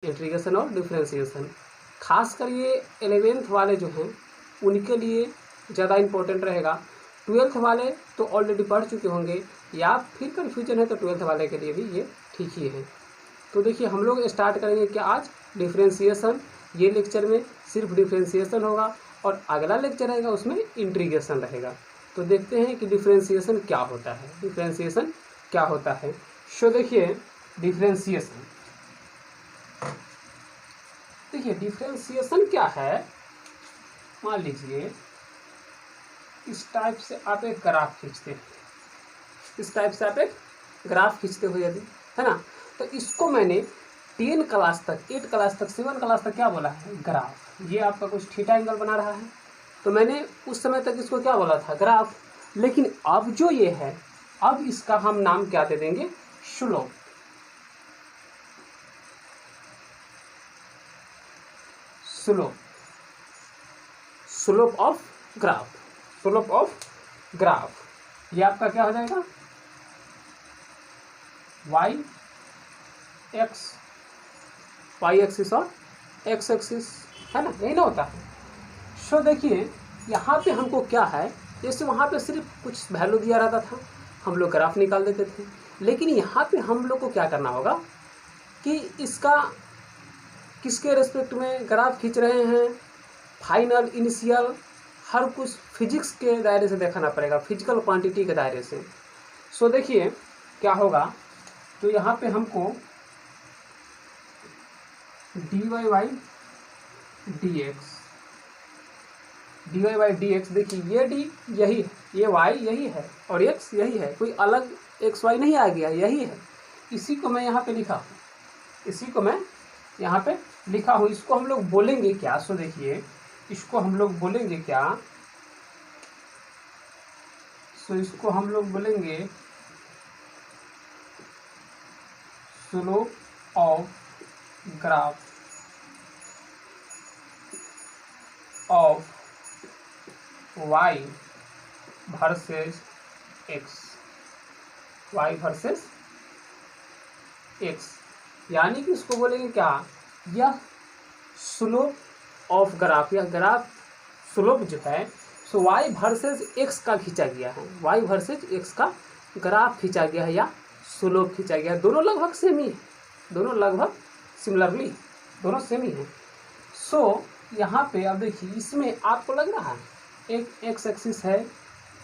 Integration और differentiation. खासकर ये 11th वाले जो हैं उनके लिए ज़्यादा इम्पोर्टेंट रहेगा। 12th वाले तो ऑलरेडी पढ़ चुके होंगे, या फिर कन्फ्यूजन है तो 12th वाले के लिए भी ये ठीक ही है। तो देखिए हम लोग स्टार्ट करेंगे क्या आज, डिफरेंशिएशन। ये लेक्चर में सिर्फ डिफरेंशिएशन होगा और अगला लेक्चर रहेगा उसमें इंटीग्रेशन रहेगा। तो देखते हैं कि डिफरेंशिएशन क्या होता है, डिफरेंशिएशन क्या होता है। सो देखिए डिफरेंशिएशन, देखिए डिफरेंशिएशन क्या है। मान लीजिए इस टाइप से आप एक ग्राफ खींचते हैं, इस टाइप से आप एक ग्राफ खींचते हो यदि, है ना, तो इसको मैंने 10 क्लास तक, 8 क्लास तक, 7 क्लास तक क्या बोला है, ग्राफ। ये आपका कुछ थीटा एंगल बना रहा है, तो मैंने उस समय तक इसको क्या बोला था, ग्राफ। लेकिन अब जो ये है, अब इसका हम नाम क्या दे देंगे, slope. Slope, slope of graph, slope of graph. ये आपका क्या हो जाएगा, वाई एक्सिस और एक्स एक्सिस, है ना, यही ना होता है। सो देखिए यहाँ पे हमको क्या है, जैसे वहाँ पे सिर्फ कुछ वैल्यू दिया रहता था, हम लोग ग्राफ निकाल देते थे। लेकिन यहाँ पे हम लोग को क्या करना होगा कि इसका किसके रेस्पेक्ट में ग्राफ खींच रहे हैं, फाइनल, इनिशियल, हर कुछ फिजिक्स के दायरे से देखना पड़ेगा, फिजिकल क्वांटिटी के दायरे से। सो देखिए क्या होगा, तो यहाँ पे हमको dy बाई dx, देखिए ये d यही है, ये y यही है और x यही है, कोई अलग x y नहीं आ गया, यही है। इसी को मैं यहाँ पे लिखा हूँ, इसी को मैं यहाँ पे लिखा हूँ। इसको हम लोग बोलेंगे क्या, सो देखिए इसको हम लोग बोलेंगे क्या, सो इसको हम लोग बोलेंगे slope of graph of y versus x, y versus x, यानी कि इसको बोलेंगे क्या, यह स्लोप ऑफ ग्राफ, यह ग्राफ स्लोप जो है सो y वर्सेस x का खींचा गया है, y वर्सेस x का ग्राफ खींचा गया है या स्लोप खींचा गया है। दोनों लगभग सेम ही है, दोनों लगभग सिमिलरली, दोनों सेम ही है। सो यहाँ पे अब देखिए इसमें आपको लग रहा है एक एक्स एक्सिस है,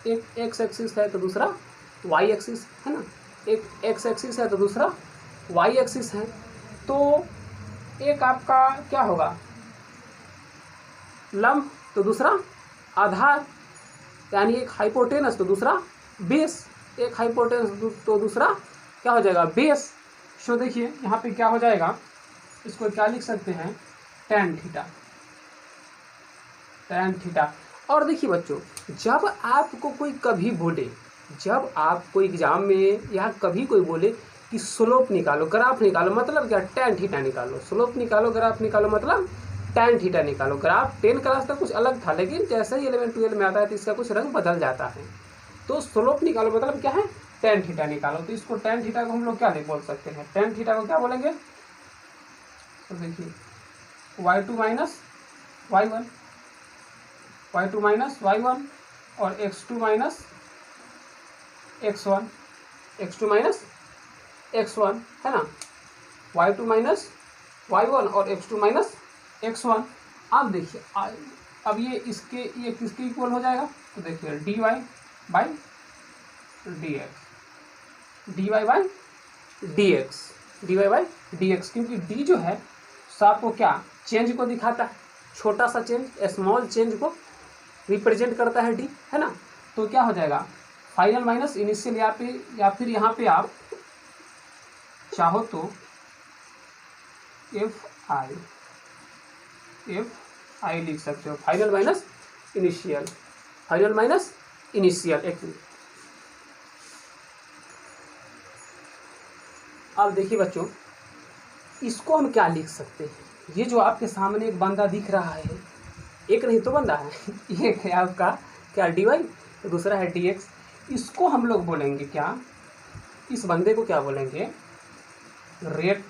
एक एक्स एक्सिस है तो दूसरा वाई एक्सिस है ना, एक एक्स एक्सिस है तो दूसरा वाई एक्सिस है। तो एक आपका क्या होगा, लंब तो दूसरा आधार, यानी एक हाइपोटेनस तो दूसरा बेस, एक हाइपोटेनस तो दूसरा क्या हो जाएगा, बेस। सो देखिए यहाँ पे क्या हो जाएगा, इसको क्या लिख सकते हैं, tan थीटा, tan थीटा। और देखिए बच्चों, जब आपको कोई कभी बोले, जब आपको एग्जाम में या कभी कोई बोले कि स्लोप निकालो, ग्राफ निकालो, मतलब क्या, tan थीटा निकालो, स्लोप निकालो, ग्राफ निकालो, मतलब tan थीटा निकालो। ग्राफ 10 क्लास तक कुछ अलग था, लेकिन जैसे ही 11 12 में आता है तो इसका कुछ रंग बदल जाता है। तो स्लोप निकालो मतलब क्या है, tan थीटा निकालो। तो इसको tan थीटा को हम लोग क्या नहीं बोल सकते हैं, tan थीटा को क्या बोलेंगे, तो देखिए y2 minus y1, y2 minus y1 और x2 minus x1, x2 minus x1, है ना, y2 माइनस y1 और x2 माइनस x1। अब देखिए अब ये किसके इक्वल हो जाएगा, तो देखिए dy बाई dx, क्योंकि d जो है सो आपको क्या, चेंज को दिखाता है, छोटा सा चेंज, स्मॉल चेंज को रिप्रेजेंट करता है d, है ना। तो क्या हो जाएगा, फाइनल माइनस इनिशियल, या फिर यहाँ पे आप चाहो तो एफ आई लिख सकते हो, final minus initial, final minus initial. एक मिनट, अब देखिए बच्चों, इसको हम क्या लिख सकते हैं, ये जो आपके सामने एक बंदा दिख रहा है, एक नहीं तो बंदा है, एक है आपका क्या dy, दूसरा है dx। इसको हम लोग बोलेंगे क्या, इस बंदे को क्या बोलेंगे, rate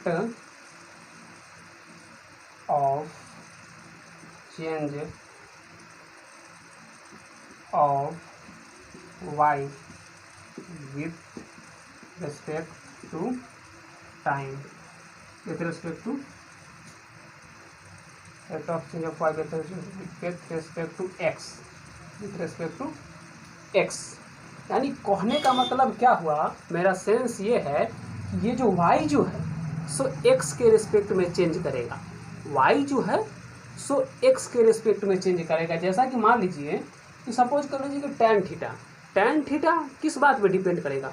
change of y with respect to time, with respect to rate of change of y with respect to x, with respect to x। यानी कहने का मतलब क्या हुआ, मेरा सेंस ये है कि ये जो y जो है सो x के रिस्पेक्ट में चेंज करेगा, y जो है सो x के रिस्पेक्ट में चेंज करेगा। जैसा कि मान लीजिए कि सपोज कर लीजिए कि tan थीटा किस बात पे डिपेंड करेगा,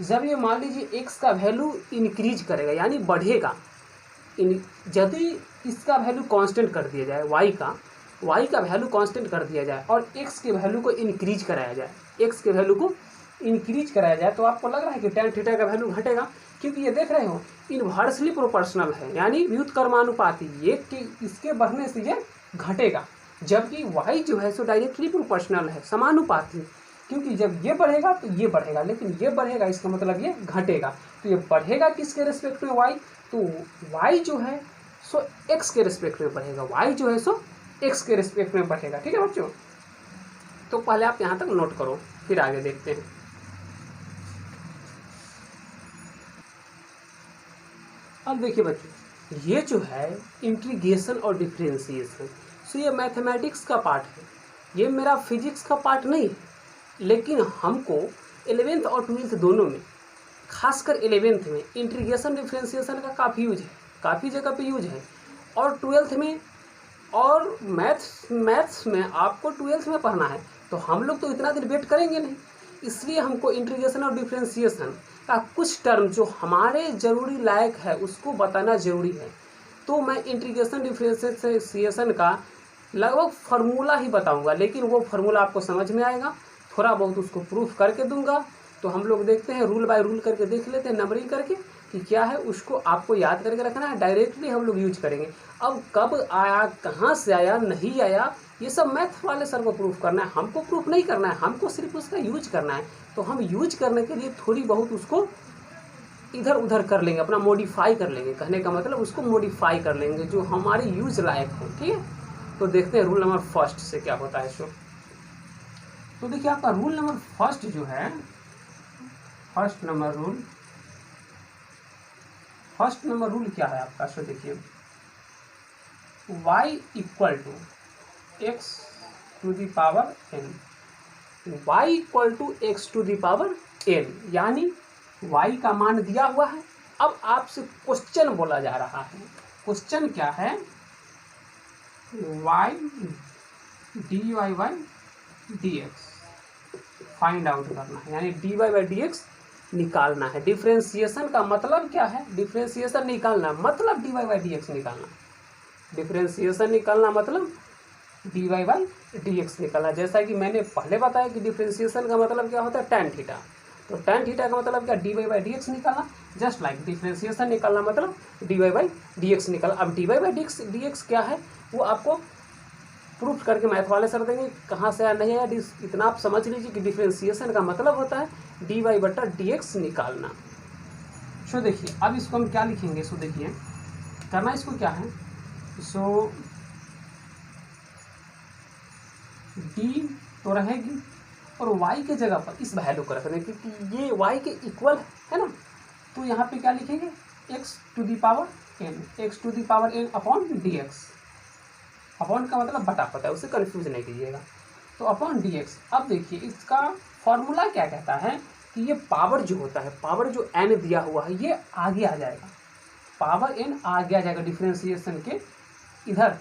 जब ये मान लीजिए x का वैल्यू इंक्रीज करेगा यानी बढ़ेगा, यदि इसका वैल्यू कांस्टेंट कर दिया जाए, y का वैल्यू कांस्टेंट कर दिया जाए और x के वैल्यू को इंक्रीज कराया जाए, तो आपको लग रहा है कि tan थीटा का वैल्यू घटेगा, क्योंकि ये देख रहे हो इन्वर्सली प्रोपोर्शनल है, यानी व्युत्क्रमानुपाती, ये कि इसके बढ़ने से ये घटेगा, जबकि y जो है सो डायरेक्टली प्रोपोर्शनल है, समानुपाती, क्योंकि जब ये बढ़ेगा तो ये बढ़ेगा, लेकिन ये बढ़ेगा इसका मतलब ये घटेगा, तो ये बढ़ेगा किसके रिस्पेक्ट में, y, तो y जो है सो x के रिस्पेक्ट में बढ़ेगा, y जो है सो x के रिस्पेक्ट में बढ़ेगा। ठीक है बच्चों, तो पहले आप यहाँ तक नोट करो, फिर आगे देखते हैं। अब देखिए बच्चों, ये जो है इंटीग्रेशन और डिफरेंशिएशन, सो ये मैथमेटिक्स का पार्ट है, ये मेरा फिजिक्स का पार्ट नहीं है, लेकिन हमको 11th और 12th दोनों में, खासकर 11th में इंटीग्रेशन डिफरेंशिएशन का काफ़ी यूज है, काफ़ी जगह पे यूज है, और 12th में और मैथ्स में आपको 12th में पढ़ना है, तो हम लोग तो इतना दिन वेट करेंगे नहीं, इसलिए हमको इंटीग्रेशन और डिफरेंशिएशन का कुछ टर्म जो हमारे ज़रूरी लायक है उसको बताना ज़रूरी है। तो मैं इंटीग्रेशन डिफरेंशिएशन का लगभग फार्मूला ही बताऊंगा, लेकिन वो फार्मूला आपको समझ में आएगा, थोड़ा बहुत उसको प्रूफ करके दूंगा। तो हम लोग देखते हैं, रूल बाय रूल करके देख लेते हैं, नंबरिंग करके कि क्या है, उसको आपको याद करके रखना है, डायरेक्टली हम लोग यूज करेंगे। अब कब आया, कहाँ से आया, नहीं आया, ये सब मैथ वाले सर को प्रूफ करना है, हमको प्रूफ नहीं करना है, हमको सिर्फ उसका यूज करना है। तो हम यूज करने के लिए थोड़ी बहुत उसको इधर उधर कर लेंगे, अपना मॉडिफाई कर लेंगे, कहने का मतलब उसको मॉडिफाई कर लेंगे जो हमारे यूज लायक हो। ठीक है, तो देखते हैं रूल नंबर फर्स्ट से क्या होता है। सो तो देखिए आपका रूल नंबर फर्स्ट जो है, फर्स्ट नंबर रूल क्या है आपका। सो देखिए y equal to x to the power n, y equal to x to the power n, यानी y का मान दिया हुआ है। अब आपसे क्वेश्चन बोला जा रहा है, क्वेश्चन क्या है, y dy by dx find out करना है, यानी dy by dx निकालना है। डिफरेंशिएशन का मतलब क्या है, डिफरेंशिएशन निकालना मतलब dy by dx निकालना, डिफरेंशिएशन निकालना मतलब dy by dx निकालना। जैसा कि मैंने पहले बताया कि डिफरेंशिएशन का मतलब क्या होता है, tan थीटा, तो tan थीटा का मतलब क्या, dy by dx निकालना। जस्ट लाइक डिफरेंशिएशन निकालना मतलब dy by dx निकालना। अब dy by dx क्या है वो आपको प्रूफ करके मैथ वाले सर देंगे, कहाँ से आया नहीं आया, इतना आप समझ लीजिए कि डिफरेंशिएशन का मतलब होता है dy बटा dx निकालना। सो देखिए अब इसको हम क्या लिखेंगे, सो देखिए करना इसको क्या है, सो d तो रहेगी और y के जगह पर इस वैल्यू को रख दें, क्योंकि ये y के इक्वल है ना, तो यहाँ पे क्या लिखेंगे, x to the power n upon dx, upon का मतलब बटा पता है, उससे कंफ्यूज नहीं कीजिएगा, तो अपॉन dx। अब देखिए इसका फॉर्मूला क्या कहता है कि ये पावर जो होता है, पावर जो n दिया हुआ है ये आगे आ जाएगा, पावर n आगे आ जाएगा डिफरेंशिएशन के इधर।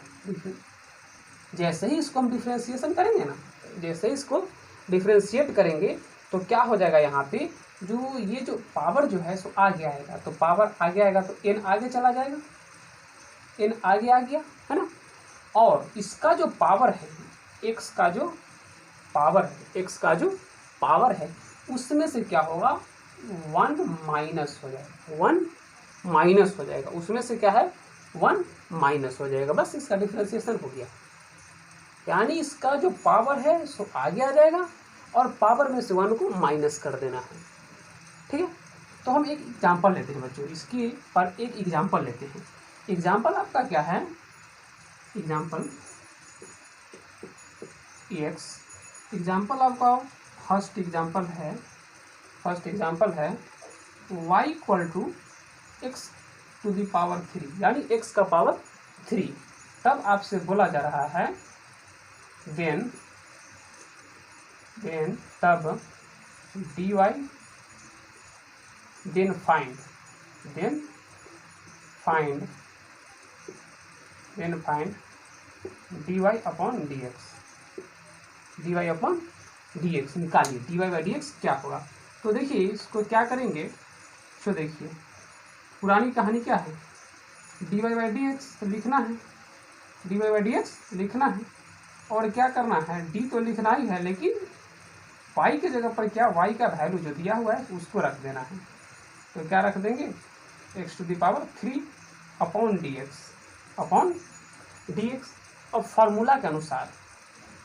जैसे ही इसको हम डिफरेंशिएशन करेंगे ना, जैसे ही इसको डिफरेंशिएट करेंगे तो क्या हो जाएगा, यहाँ पे जो ये जो पावर जो है सो आगे आएगा, तो पावर आगे आएगा तो n आगे चला जाएगा, n आगे आ गया है ना, और इसका जो पावर है, x का जो पावर है उसमें से क्या होगा, 1 माइनस हो जाएगा, 1 माइनस हो जाएगा, उसमें से क्या है 1 माइनस हो जाएगा, बस इसका डिफरेंशिएशन हो गया। यानी इसका जो पावर है सो आगे आ जाएगा और पावर में से 1 को माइनस कर देना है। ठीक है, तो हम एक एग्जांपल लेते हैं बच्चों, इसकी पर एक एग्जांपल लेते हैं। एग्जांपल आपका क्या है, एग्जांपल एक्स। एग्जाम्पल आपका फर्स्ट एग्जाम्पल है y equal to x to the power 3, यानी x का पावर 3। तब आपसे बोला जा रहा है देन तब dy then find dy upon dx निकालिए dy बाई dx क्या होगा। तो देखिए इसको क्या करेंगे, तो देखिए पुरानी कहानी क्या है, dy बाई dx लिखना है, dy बाई dx लिखना है और क्या करना है, d तो लिखना ही है लेकिन y के जगह पर क्या y का वैल्यू जो दिया हुआ है उसको रख देना है। तो क्या रख देंगे x to the power 3 upon dx। अब फार्मूला के अनुसार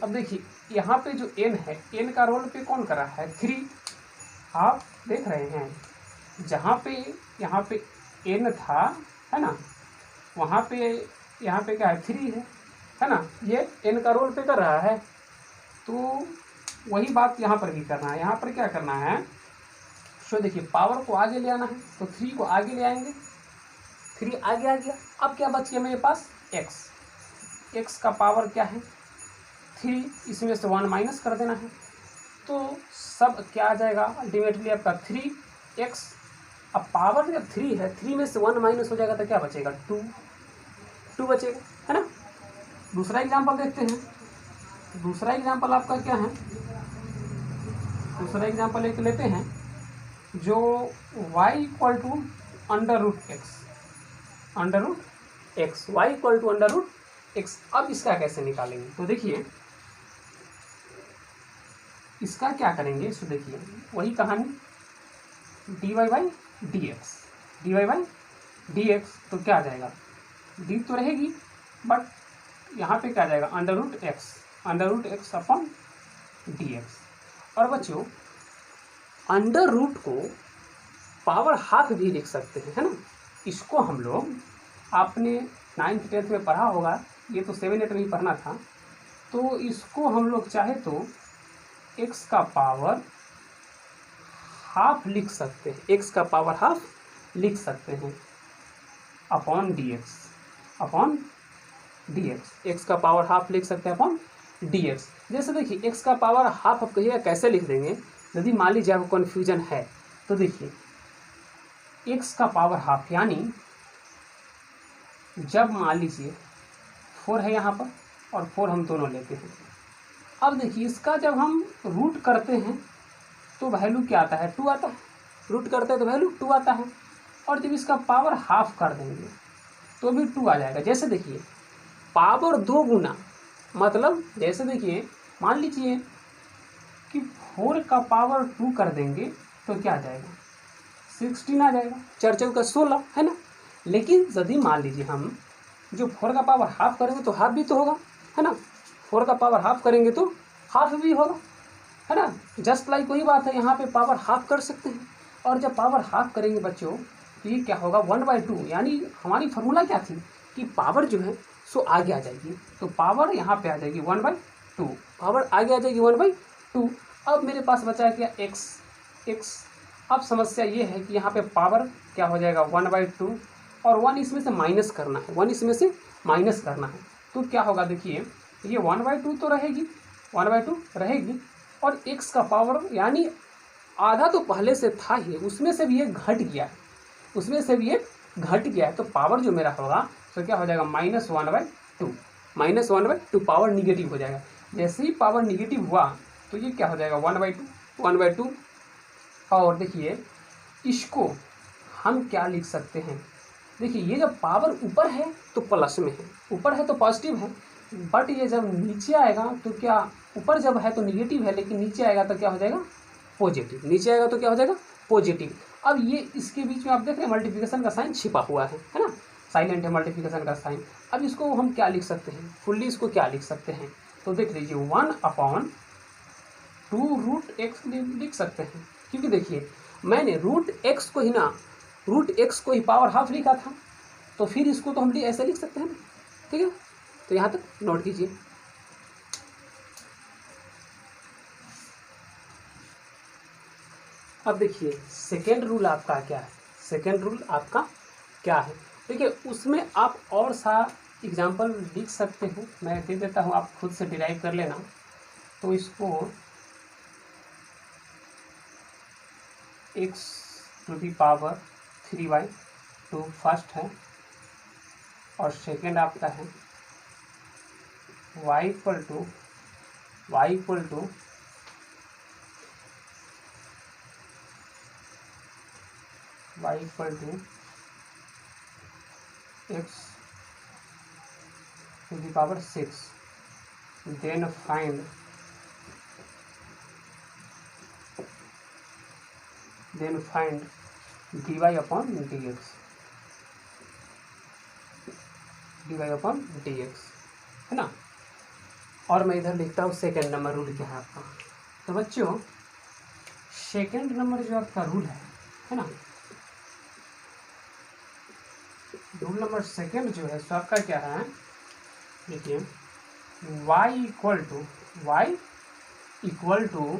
अब देखिए यहाँ पे जो n है, n का रोल पे कौन कर रहा है 3। आप देख रहे हैं जहाँ पे यहाँ पे n था है ना, वहाँ पे यहाँ पे क्या है 3 है ना, ये n का रोल पे कर रहा है। तो वही बात यहाँ पर भी करना है, यहाँ पर क्या करना है, तो देखिए पावर को आगे ले आना है, तो 3 को आगे ले आएंगे, 3 आगे आ गया। अब क्या बच गया मेरे पास x का पावर क्या है 3, इसमें से 1 माइनस कर देना है। तो सब क्या आ जाएगा अल्टीमेटली आपका 3x। अब पावर जब 3 है, 3 में से 1 माइनस हो जाएगा तो क्या बचेगा 2 बचेगा है ना। दूसरा एग्जाम्पल देखते हैं। दूसरा एग्जाम्पल आपका क्या है, दूसरा एग्जाम्पल एक लेते हैं जो y equal to under root x, y equal to under root x. अब इसका कैसे निकालेंगे, तो देखिए इसका क्या करेंगे, तो देखिए वही कहानी dy बाई dx, तो क्या आ जाएगा d तो रहेगी बट यहाँ पे क्या आ जाएगा under root x upon dx। और बच्चों अंडर रूट को पावर हाफ भी लिख सकते हैं है ना। इसको हम लोग आपने 9th 10th में पढ़ा होगा, ये तो 7 8 में ही पढ़ना था। तो इसको हम लोग चाहे तो x का पावर हाफ लिख सकते हैं, x का पावर हाफ लिख सकते हैं अपॉन dx, x का पावर हाफ लिख सकते हैं अपॉन dx। जैसे देखिए x का पावर हाफ आप कहिएगा कैसे लिख देंगे, यदि मान लीजिए आपको कन्फ्यूजन है तो देखिए x का पावर हाफ यानी जब मान लीजिए 4 है यहाँ पर और 4 हम दोनों लेते हैं। अब देखिए इसका जब हम रूट करते हैं तो वैल्यू क्या आता है 2 आता है, रूट करते हैं तो वैल्यू 2 आता है। और जब इसका पावर हाफ कर देंगे तो भी 2 आ जाएगा। जैसे देखिए पावर 2 गुना, मतलब जैसे देखिए मान लीजिए कि 4 का पावर 2 कर देंगे तो क्या आ जाएगा 16 आ जाएगा, 4 4 का 16 है ना। लेकिन यदि मान लीजिए हम जो 4 का पावर हाफ करेंगे तो हाफ भी तो होगा है ना, 4 का पावर हाफ करेंगे तो हाफ भी होगा है ना। जस्ट लाइक वही बात है, यहाँ पे पावर हाफ कर सकते हैं। और जब पावर हाफ करेंगे बच्चों तो ये क्या होगा 1/2, यानी हमारी फार्मूला क्या थी कि पावर जो है सो आगे आ जाएगी, तो पावर यहाँ पे आ जाएगी 1/2, पावर आगे आ जाएगी 1/2। अब मेरे पास बचा है क्या x। अब समस्या ये है कि यहाँ पे पावर क्या हो जाएगा 1/2 और 1 इसमें से माइनस करना है, 1 इसमें से माइनस करना है। तो क्या होगा देखिए ये 1/2 तो रहेगी, 1/2 रहेगी और x का पावर यानी आधा तो पहले से था ही, उसमें से भी ये घट गया है, तो पावर जो मेरा होगा तो क्या हो जाएगा -1/2 पावर निगेटिव हो जाएगा। जैसे ही पावर निगेटिव हुआ तो ये क्या हो जाएगा 1/2। और देखिए इसको हम क्या लिख सकते हैं, देखिए ये जब पावर ऊपर है तो प्लस में है, ऊपर है तो पॉजिटिव है, बट ये जब नीचे आएगा तो क्या, ऊपर जब है तो निगेटिव है लेकिन नीचे आएगा तो क्या हो जाएगा पॉजिटिव। अब ये इसके बीच में आप देख रहे हैं मल्टीप्लिकेशन का साइन छिपा हुआ है ना, साइलेंट है मल्टीप्लिकेशन का साइन। अब इसको हम क्या लिख सकते हैं, फुल्ली इसको क्या लिख सकते हैं, तो देख लीजिए 1/2√x लिख सकते हैं, क्योंकि देखिए मैंने √x को ही पावर हाफ लिखा था, तो फिर इसको तो हम ऐसे लिख सकते हैं ना, ठीक है। तो यहाँ तक नोट कीजिए। अब देखिए सेकेंड रूल आपका क्या है, सेकेंड रूल आपका क्या है। देखिए उसमें आप और सा एग्जाम्पल लिख सकते हो, मैं दे देता हूँ, आप खुद से डिराइव कर लेना। तो इसको x to the power 3/2 first है, और सेकेंड आपका है y equal to x to the power 6, then find dy upon dx, है ना। और मैं इधर लिखता हूँ सेकेंड नंबर रूल क्या है आपका। तो बच्चों सेकेंड नंबर जो आपका रूल है ना, रूल नंबर सेकेंड जो है सो आपका क्या है, देखिए y equal to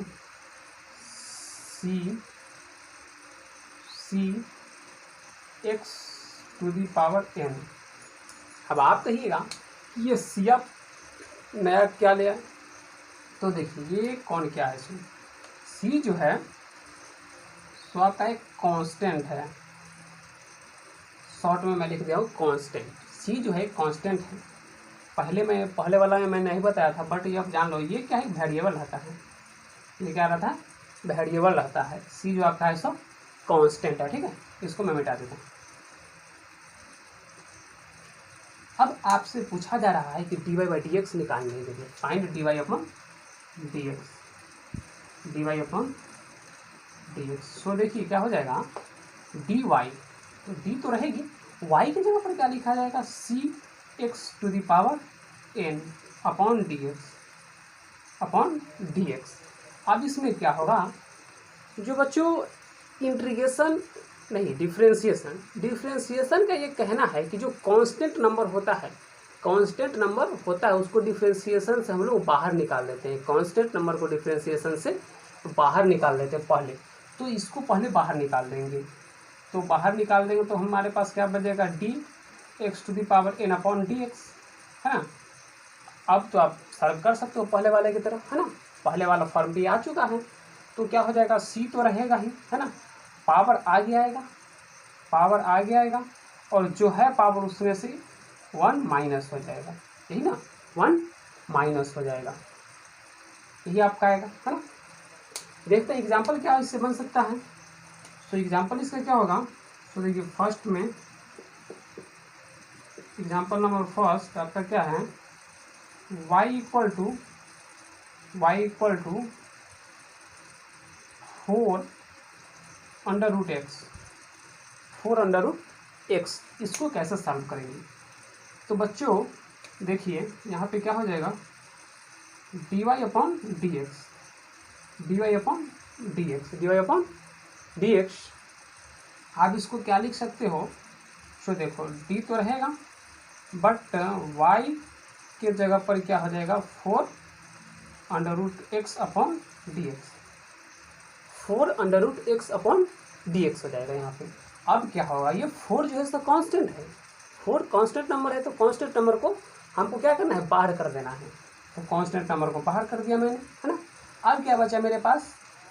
c x to the power n। अब आप कहिएगा कि ये सी आप नया क्या लिया, तो देखिए ये कौन क्या है, इसमें सी जो है सो आपका एक कांस्टेंट है, शॉर्ट में मैं लिख दिया हूँ कांस्टेंट। सी जो है कांस्टेंट है, पहले वाला में मैं नहीं बताया था, बट ये आप जान लो ये क्या है, वेरिएबल रहता है। ये क्या रहता है, वेरिएबल रहता है। सी जो आपका है सो कांस्टेंट है, ठीक है। इसको मैं मिटा देता हूँ। अब आपसे पूछा जा रहा है कि dy/dx निकालने के लिए फाइंड dy अपॉन dx। सो देखिए क्या हो जाएगा, dy, तो डी तो रहेगी, y की जगह पर क्या लिखा जाएगा, c x to the power n upon dx। अब इसमें क्या होगा, जो बच्चों इंटीग्रेशन नहीं डिफ्रेंशिएशन का ये कहना है कि जो कांस्टेंट नंबर होता है उसको डिफ्रेंशिएशन से हम लोग बाहर निकाल देते हैं। कांस्टेंट नंबर को डिफ्रेंशिएशन से बाहर निकाल देते हैं पहले, तो इसको पहले बाहर निकाल देंगे। तो हमारे पास क्या बचेगा, d x to the power n upon d x, है ना। अब तो आप सॉल्व कर सकते हो पहले वाले की तरह, है ना। पहले वाला फॉर्म भी आ चुका है, तो क्या हो जाएगा, सी तो रहेगा ही, है ना। पावर आगे आएगा, और जो है पावर उसमें से 1 माइनस हो जाएगा, यही ना, 1 माइनस हो जाएगा, यही आपका आएगा, है ना। देखते हैं एग्जाम्पल क्या इससे बन सकता है। तो एग्जाम्पल इसका क्या होगा, तो देखिए फर्स्ट में एग्जाम्पल नंबर फर्स्ट आपका क्या है, y equal to 4 under root x. इसको कैसे सॉल्व करेंगे, तो बच्चों देखिए यहाँ पे क्या हो जाएगा, dy अपॉन dx। आप इसको क्या लिख सकते हो, तो देखो d तो रहेगा, बट y के जगह पर क्या हो जाएगा, 4 under root x upon dx हो जाएगा यहाँ पे। अब क्या होगा, ये 4 जो है इसका कांस्टेंट है, 4 कांस्टेंट नंबर है, तो कांस्टेंट नंबर को हमको क्या करना है, बाहर कर देना है। तो कांस्टेंट नंबर को बाहर कर दिया मैंने, है ना। अब क्या बचा मेरे पास,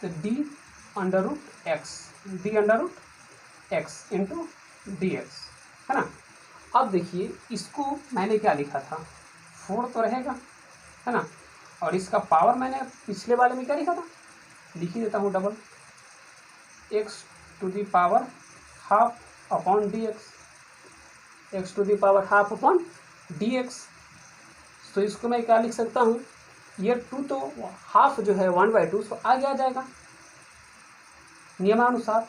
तो d under root x into dx, है ना। अब देखिए इसको मैंने क्या लिखा था, 4 तो रहेगा, है ना, और इसका पावर मैंने पिछले वाले में क्या लिखा था, लिख ही देता हूँ, double x to the power half upon dx। तो इसको मैं क्या लिख सकता हूँ, ये 2 तो हाफ जो है 1/2, तो आगे आ जाएगा नियमानुसार,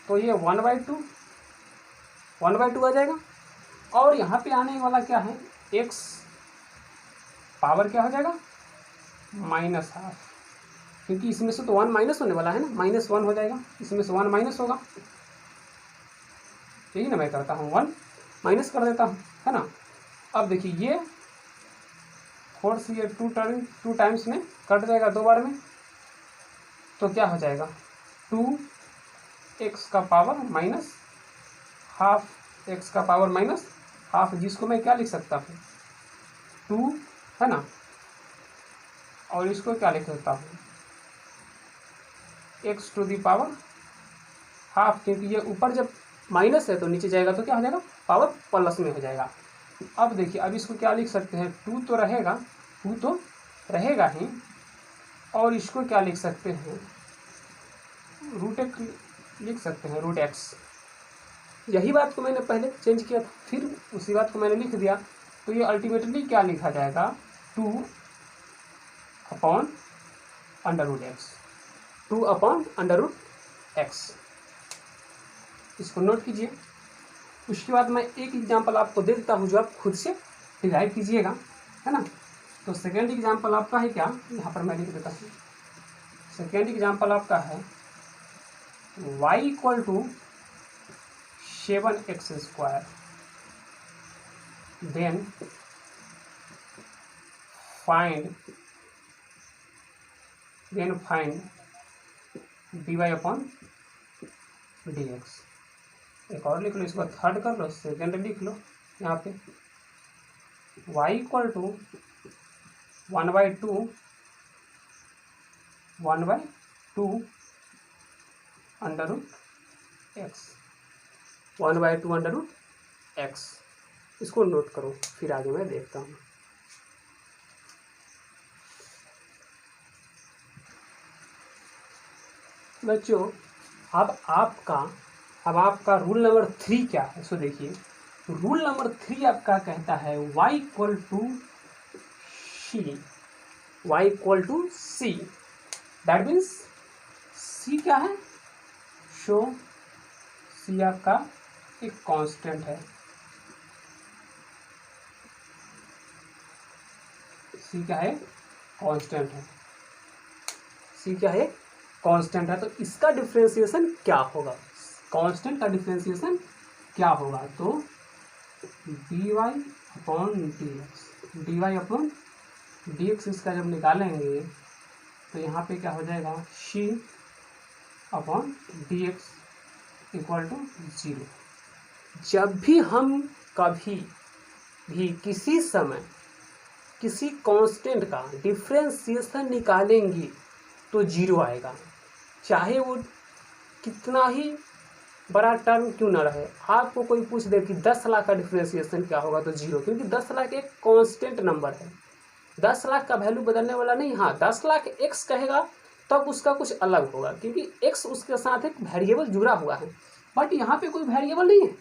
तो ये 1/2 आ जाएगा। और यहाँ पे आने वाला क्या है, x पावर क्या हो जाएगा, माइनस हाफ, क्योंकि इसमें से तो 1 माइनस होने वाला है ना, -1 हो जाएगा, इसमें से 1 माइनस होगा, यही ना मैं करता हूँ, 1 माइनस कर देता हूँ, है ना। अब देखिए ये 4 से ये 2 टाइम्स में कट जाएगा, 2 बार में, तो क्या हो जाएगा, 2 एक्स का पावर माइनस हाफ, एक्स का पावर माइनस हाफ, जिसको मैं क्या लिख सकता हूँ 2, है ना, और इसको क्या लिख सकता हूँ x to the power half, क्योंकि ये ऊपर जब माइनस है तो नीचे जाएगा तो क्या हो जाएगा, पावर प्लस में हो जाएगा। अब देखिए, अब इसको क्या लिख सकते हैं, 2 तो रहेगा, 2 तो रहेगा ही, और इसको क्या लिख सकते हैं, रूट एक्स लिख सकते हैं, रूट एक्स। यही बात को मैंने पहले चेंज किया था, फिर उसी बात को मैंने लिख दिया, तो ये अल्टीमेटली क्या लिखा जाएगा, 2 upon under root x, 2 upon under root x. इसको नोट कीजिए। उसके बाद मैं एक एग्जांपल आपको दे देता हूँ जो आप खुद से डिराइव कीजिएगा, है ना। तो सेकेंड एग्जांपल आपका है क्या, यहाँ पर मैं लिख देता हूँ। सेकेंड एग्जांपल आपका है y equal to 7x², then find dy upon dx। एक और लिख लो, इसको थर्ड कर लो, सेकेंड लिख लो यहाँ पे, y equal to 1/2 under root x, 1/2 under root x. इसको नोट करो, फिर आगे मैं देखता हूँ। बच्चों, अब आपका रूल नंबर 3 क्या है, सो देखिए, रूल नंबर 3 आपका कहता है y equal to C, that means C क्या है, शो सी आपका एक कांस्टेंट है, सी क्या है, कांस्टेंट है, सी क्या है, कांस्टेंट है। तो इसका डिफरेंशिएशन क्या होगा, कांस्टेंट का डिफरेंशिएशन क्या होगा, तो dy अपॉन dx इसका जब निकालेंगे तो यहाँ पे क्या हो जाएगा, c upon dx equal to 0। जब भी हम कभी भी किसी समय किसी कांस्टेंट का डिफरेंशिएशन निकालेंगे तो 0 आएगा, चाहे वो कितना ही बड़ा टर्म क्यों ना रहे। आपको कोई पूछ दे कि 10 लाख का डिफरेंशिएशन क्या होगा, तो 0, क्योंकि 10 लाख एक कांस्टेंट नंबर है, 10 लाख का वैल्यू बदलने वाला नहीं। हाँ, 10 लाख x कहेगा तब उसका कुछ अलग होगा, क्योंकि x उसके साथ एक वेरिएबल जुड़ा हुआ है, बट यहाँ पे कोई वेरिएबल नहीं है।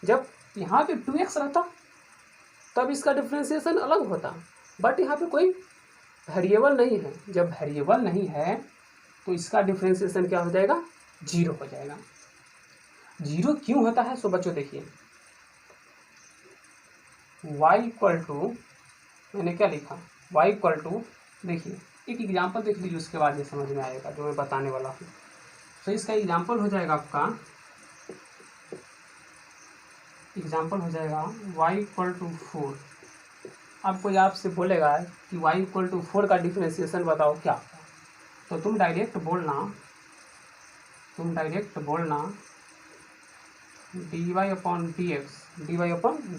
जब यहाँ पे 2x रहता तब इसका डिफरेंशिएशन अलग होता, बट यहाँ पे कोई वेरिएबल नहीं है। जब वेरिएबल नहीं है तो इसका डिफरेंशिएशन क्या हो जाएगा, 0 हो जाएगा। 0 क्यों होता है, सो बच्चों देखिए, y इक्वल टू, मैंने क्या लिखा, y इक्वल टू, देखिए एक एग्जांपल देख लीजिए, उसके बाद ये समझ में आएगा जो मैं बताने वाला हूँ। तो इसका एग्जांपल हो जाएगा आपका, एग्जांपल हो जाएगा y इक्वल टू 4। अब कोई आपसे बोलेगा कि y इक्वल टू 4 का डिफरेंशिएशन बताओ क्या, तो तुम डायरेक्ट बोलना dy अपॉन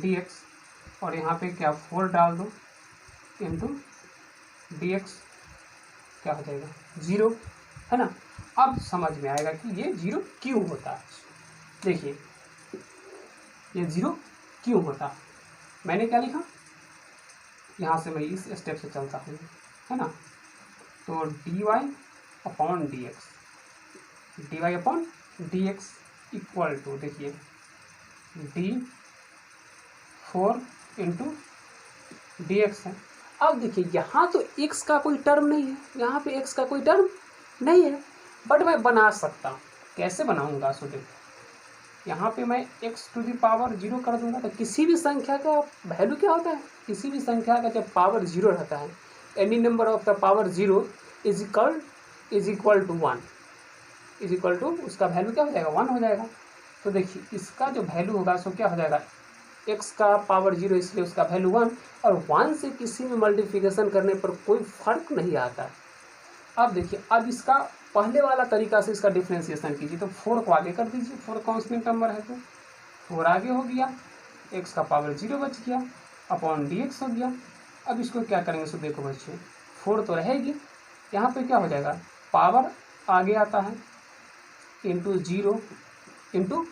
dx, और यहाँ पे क्या 4 डाल दो इंटू dx, क्या हो जाएगा 0, है ना। अब समझ में आएगा कि ये 0 क्यों होता है। देखिए ये 0 क्यों होता है, मैंने क्या लिखा, यहाँ से मैं इस स्टेप से चलता हूँ, है ना। तो dy upon dx equal to, देखिए d4 इंटू dx है। अब देखिए यहाँ तो x का कोई टर्म नहीं है, यहाँ पे x का कोई टर्म नहीं है, बट मैं बना सकता हूँ। कैसे बनाऊंगा, सो देखो, यहाँ पे मैं x टू दी पावर 0 कर दूंगा। तो किसी भी संख्या का वैल्यू क्या होता है, किसी भी संख्या का जब पावर 0 रहता है, any number of the power 0 is equal to 1, is equal to, उसका वैल्यू क्या हो जाएगा, 1 हो जाएगा। तो देखिए इसका जो वैल्यू होगा सो क्या हो जाएगा, x का पावर 0 इसलिए उसका वैल्यू 1, और 1 से किसी में मल्टीप्लिकेशन करने पर कोई फर्क नहीं आता है। अब देखिए, अब इसका पहले वाला तरीका से इसका डिफ्रेंसिएशन कीजिए, तो 4 को आगे कर दीजिए, 4 कांस्टेंट नंबर है तो 4 आगे हो गया, x का पावर 0 बच गया अपॉन dx हो गया। अब इसको क्या करेंगे, सो देखो बच्चों 4 तो रहेगी, यहाँ पे क्या हो जाएगा, पावर आगे आता है इंटू 0 इंटू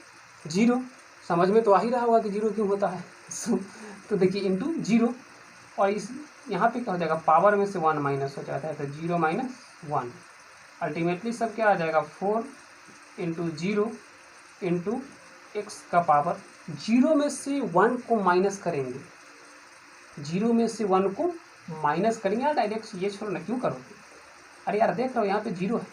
0, समझ में तो आ ही रहा होगा कि 0 क्यों होता है। तो देखिए इंटू 0, और इस यहाँ पे क्या हो जाएगा, पावर में से 1 माइनस हो जाता है, तो 0 माइनस 1, अल्टीमेटली सब क्या आ जाएगा, 4 इंटू 0 इंटू एक्स का पावर, 0 में से 1 को माइनस करेंगे, 0 में से 1 को माइनस करेंगे। यार डायरेक्ट ये छोड़ो ना, क्यों करोगे, अरे यार देख रहे हो यहाँ पे 0 है,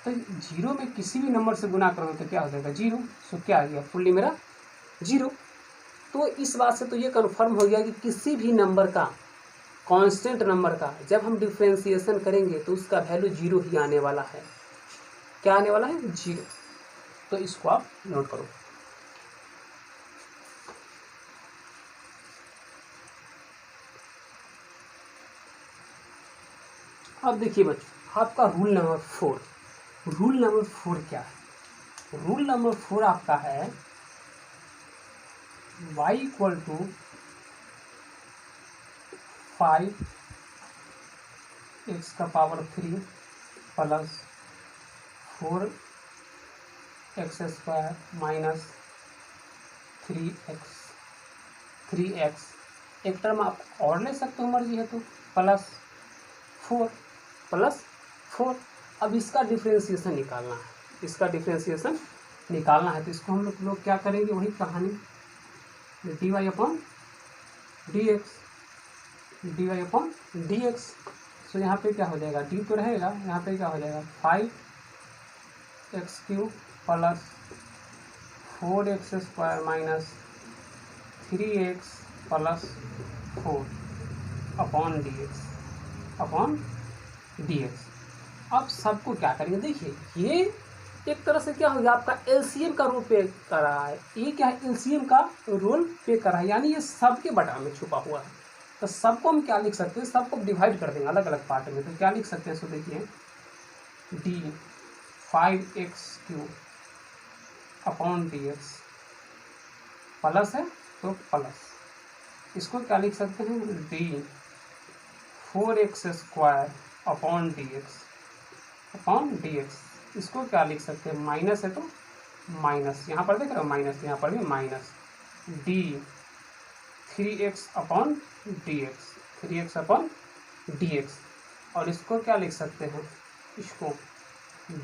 तो 0 में किसी भी नंबर से गुना करोगे तो क्या हो जाएगा 0, सो क्या आ गया फुल्ली मेरा 0। तो इस बात से तो ये कन्फर्म हो गया कि किसी भी नंबर का, कांस्टेंट नंबर का जब हम डिफ्रेंसिएशन करेंगे तो उसका वैल्यू 0 ही आने वाला है। क्या आने वाला है, 0। तो इसको आप नोट करो। अब देखिए बच्चों, आपका रूल नंबर 4, रूल नंबर 4 क्या है, रूल नंबर 4 आपका है y इक्वल टू 5 x का power 3 plus 4 x square minus 3x, एक टर्म आप और ले सकते हो मर्जी है तो, प्लस 4। अब इसका डिफ्रेंसिएशन निकालना है, इसका डिफ्रेंसिएशन निकालना है, तो इसको हम लोग क्या करेंगे, वही कहानी, dy अपॉन dx। सो यहाँ पे क्या हो जाएगा, d तो रहेगा, यहाँ पे क्या हो जाएगा 5x³ plus 4x square minus 3x plus 4 upon dx। अब सबको क्या करेंगे, देखिए ये एक तरह से क्या हो गया, आपका एलसीएम का रोल पे कर रहा है, ये क्या है, एलसीएम का रोल पे कर रहा है, यानी ये सबके बटा में छुपा हुआ है। तो सबको हम क्या लिख सकते हैं, सबको डिवाइड कर देंगे अलग अलग पार्ट में, तो क्या लिख सकते हैं, सो देखिए d 5x³ upon dx, plus है तो प्लस, इसको क्या लिख सकते हैं, d 4x square upon dx, इसको क्या लिख सकते हैं, माइनस है तो माइनस, यहाँ पर देख रहे हो माइनस, यहाँ पर भी minus, d 3x upon dx, और इसको क्या लिख सकते हैं, इसको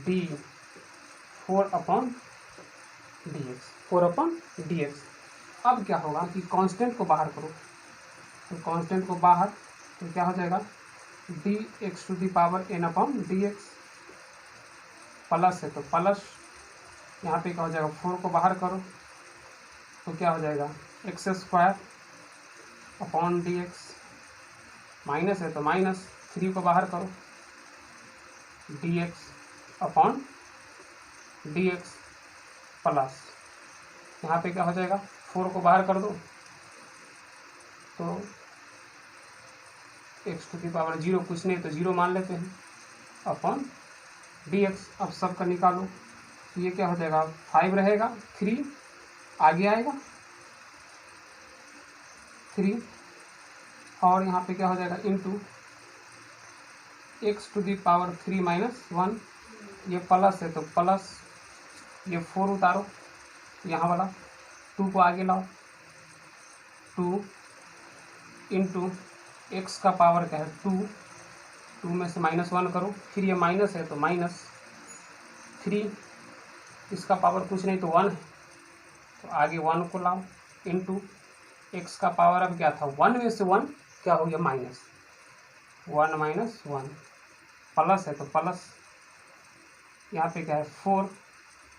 d 4 अपॉन dx। अब क्या होगा कि कांस्टेंट को बाहर करो, तो कांस्टेंट को बाहर, तो क्या हो जाएगा dx to the power n upon dx, plus है तो प्लस, यहाँ पे क्या हो जाएगा 4 को बाहर करो तो क्या हो जाएगा x square upon dx, minus है तो माइनस, 3 को बाहर करो dx अपॉन dx, प्लस यहाँ पे क्या हो जाएगा 4 को बाहर कर दो तो x टू दी पावर 0, कुछ नहीं तो 0 मान लेते हैं, अपॉन dx। अब सबका निकालो, तो ये क्या हो जाएगा 5 रहेगा, 3 आगे आएगा 3, और यहाँ पे क्या हो जाएगा into x to the power 3 minus 1, ये प्लस है तो प्लस, ये 4 उतारो, यहाँ वाला 2 को आगे लाओ, 2 इंटू एक्स का पावर क्या है 2 में से माइनस 1 करो, फिर ये माइनस है तो माइनस 3, इसका पावर कुछ नहीं तो 1 है, तो आगे 1 को लाओ, इंटू एक्स का पावर अब क्या था 1 में से 1 क्या हो गया माइनस 1 माइनस 1, प्लस है तो प्लस, यहाँ पे क्या है 4,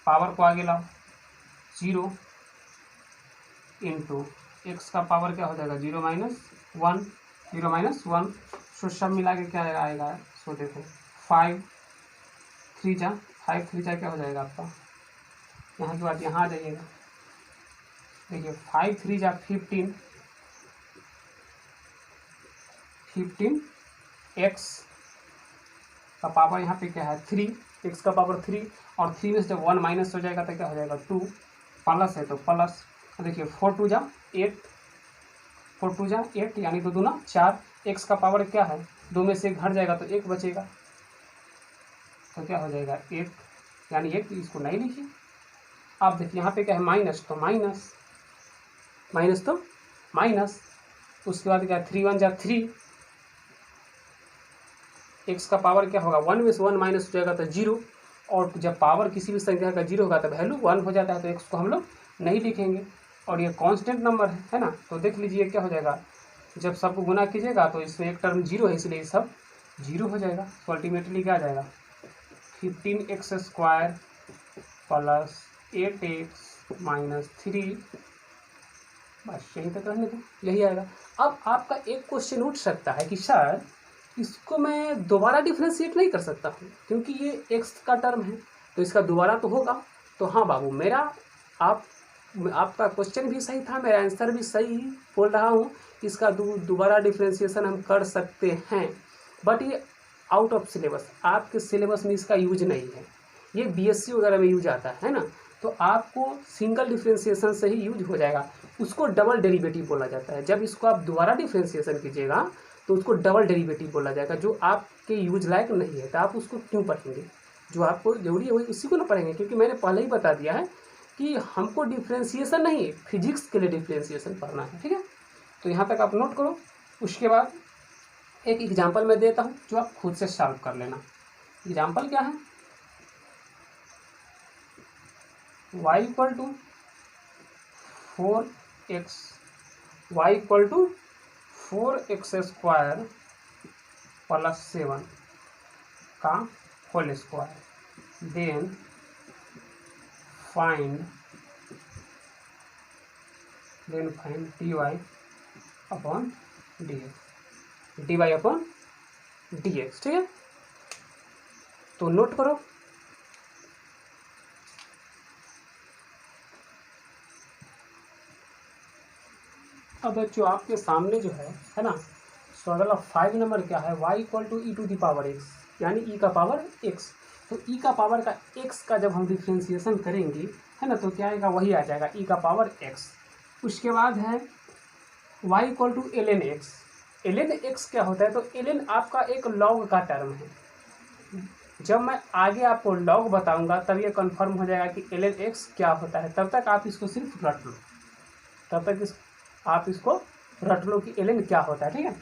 पावर को आगे लाओ 0 इंटू एक्स का पावर क्या हो जाएगा 0 माइनस 1, सो सब मिला के क्या आएगा, सो देखो 5 3 जा क्या हो जाएगा आपका, यहाँ के बाद यहाँ आ जाइएगा, देखिए 5 3 जा 15 एक्स का पावर यहाँ पे क्या है 3, एक्स का पावर 3, और 3 में से जब 1 माइनस हो जाएगा तो क्या हो जाएगा 2, प्लस है तो प्लस, देखिए 4 2 जा 8, 4 2 जा 8 यानी 2 दूना 4, एक्स का पावर क्या है, 2 में से 1 घट जाएगा तो 1 बचेगा, तो क्या हो जाएगा 1, यानी 1, इसको नहीं लिखिए। आप देखिए यहाँ पे क्या है माइनस, तो माइनस, माइनस तो माइनस, उसके बाद क्या 3 1 जा 3, एक्स का पावर क्या होगा 1 में से 1 माइनस हो जाएगा तो 0, और जब पावर किसी भी संख्या का 0 होगा तो वैल्यू 1 हो जाता है, तो एक्स को हम लोग नहीं लिखेंगे, और ये कांस्टेंट नंबर है ना, तो देख लीजिए क्या हो जाएगा, जब सबको गुना कीजिएगा तो इसमें एक टर्म 0 है इसलिए सब 0 हो जाएगा, तो अल्टीमेटली क्या आ जाएगा 15x² प्लस 8x माइनस 3, बस यहीं तक रहने दो, यही आएगा। अब आपका एक क्वेश्चन उठ सकता है कि सर इसको मैं दोबारा डिफ्रेंशिएट नहीं कर सकता हूँ क्योंकि ये एक्स का टर्म है तो इसका दोबारा तो होगा। तो हाँ बाबू, मेरा आपका क्वेश्चन भी सही था, मेरा आंसर भी सही बोल रहा हूँ, इसका दोबारा डिफ्रेंशिएशन हम कर सकते हैं, बट ये आउट ऑफ सिलेबस, आपके सिलेबस में इसका यूज नहीं है, ये बीएससी वगैरह में यूज आता है ना, तो आपको सिंगल डिफ्रेंशिएशन से ही यूज हो जाएगा, उसको डबल डेरिवेटिव बोला जाता है। जब इसको आप दोबारा डिफ्रेंशिएशन कीजिएगा तो उसको डबल डेरिवेटिव बोला जाएगा, जो आपके यूज लायक नहीं है, तो आप उसको क्यों पढ़ेंगे, जो आपको जरूरी है वही उसी को ना पढ़ेंगे, क्योंकि मैंने पहले ही बता दिया है कि हमको डिफ्रेंशिएशन नहीं, फिजिक्स के लिए डिफ्रेंशिएशन पढ़ना है, ठीक है। तो यहाँ तक आप नोट करो, उसके बाद एक एग्जाम्पल मैं देता हूँ जो आप खुद से सॉल्व कर लेना। एग्जाम्पल क्या है, y equal to 4x, y equal to 4x² plus 7 का whole square, then find dy upon dx, dy upon dx, ठीक है। तो नोट करो, अब बच्चों आपके सामने जो है ना, सो अगला 5 नंबर क्या है, y equal to e to the power x, यानी e का पावर x। तो e का पावर का x का जब हम डिफ्रेंशिएशन करेंगे है ना, तो क्या आएगा, वही आ जाएगा e का पावर x। उसके बाद है y equal to ln x, ln x क्या होता है, तो ln आपका एक लॉग का टर्म है, जब मैं आगे आपको लॉग बताऊंगा तब ये कंफर्म हो जाएगा कि ln x क्या होता है, तब तक आप इसको सिर्फ रट लो, तब तक आप इसको रट लो कि ln क्या होता है, ठीक है।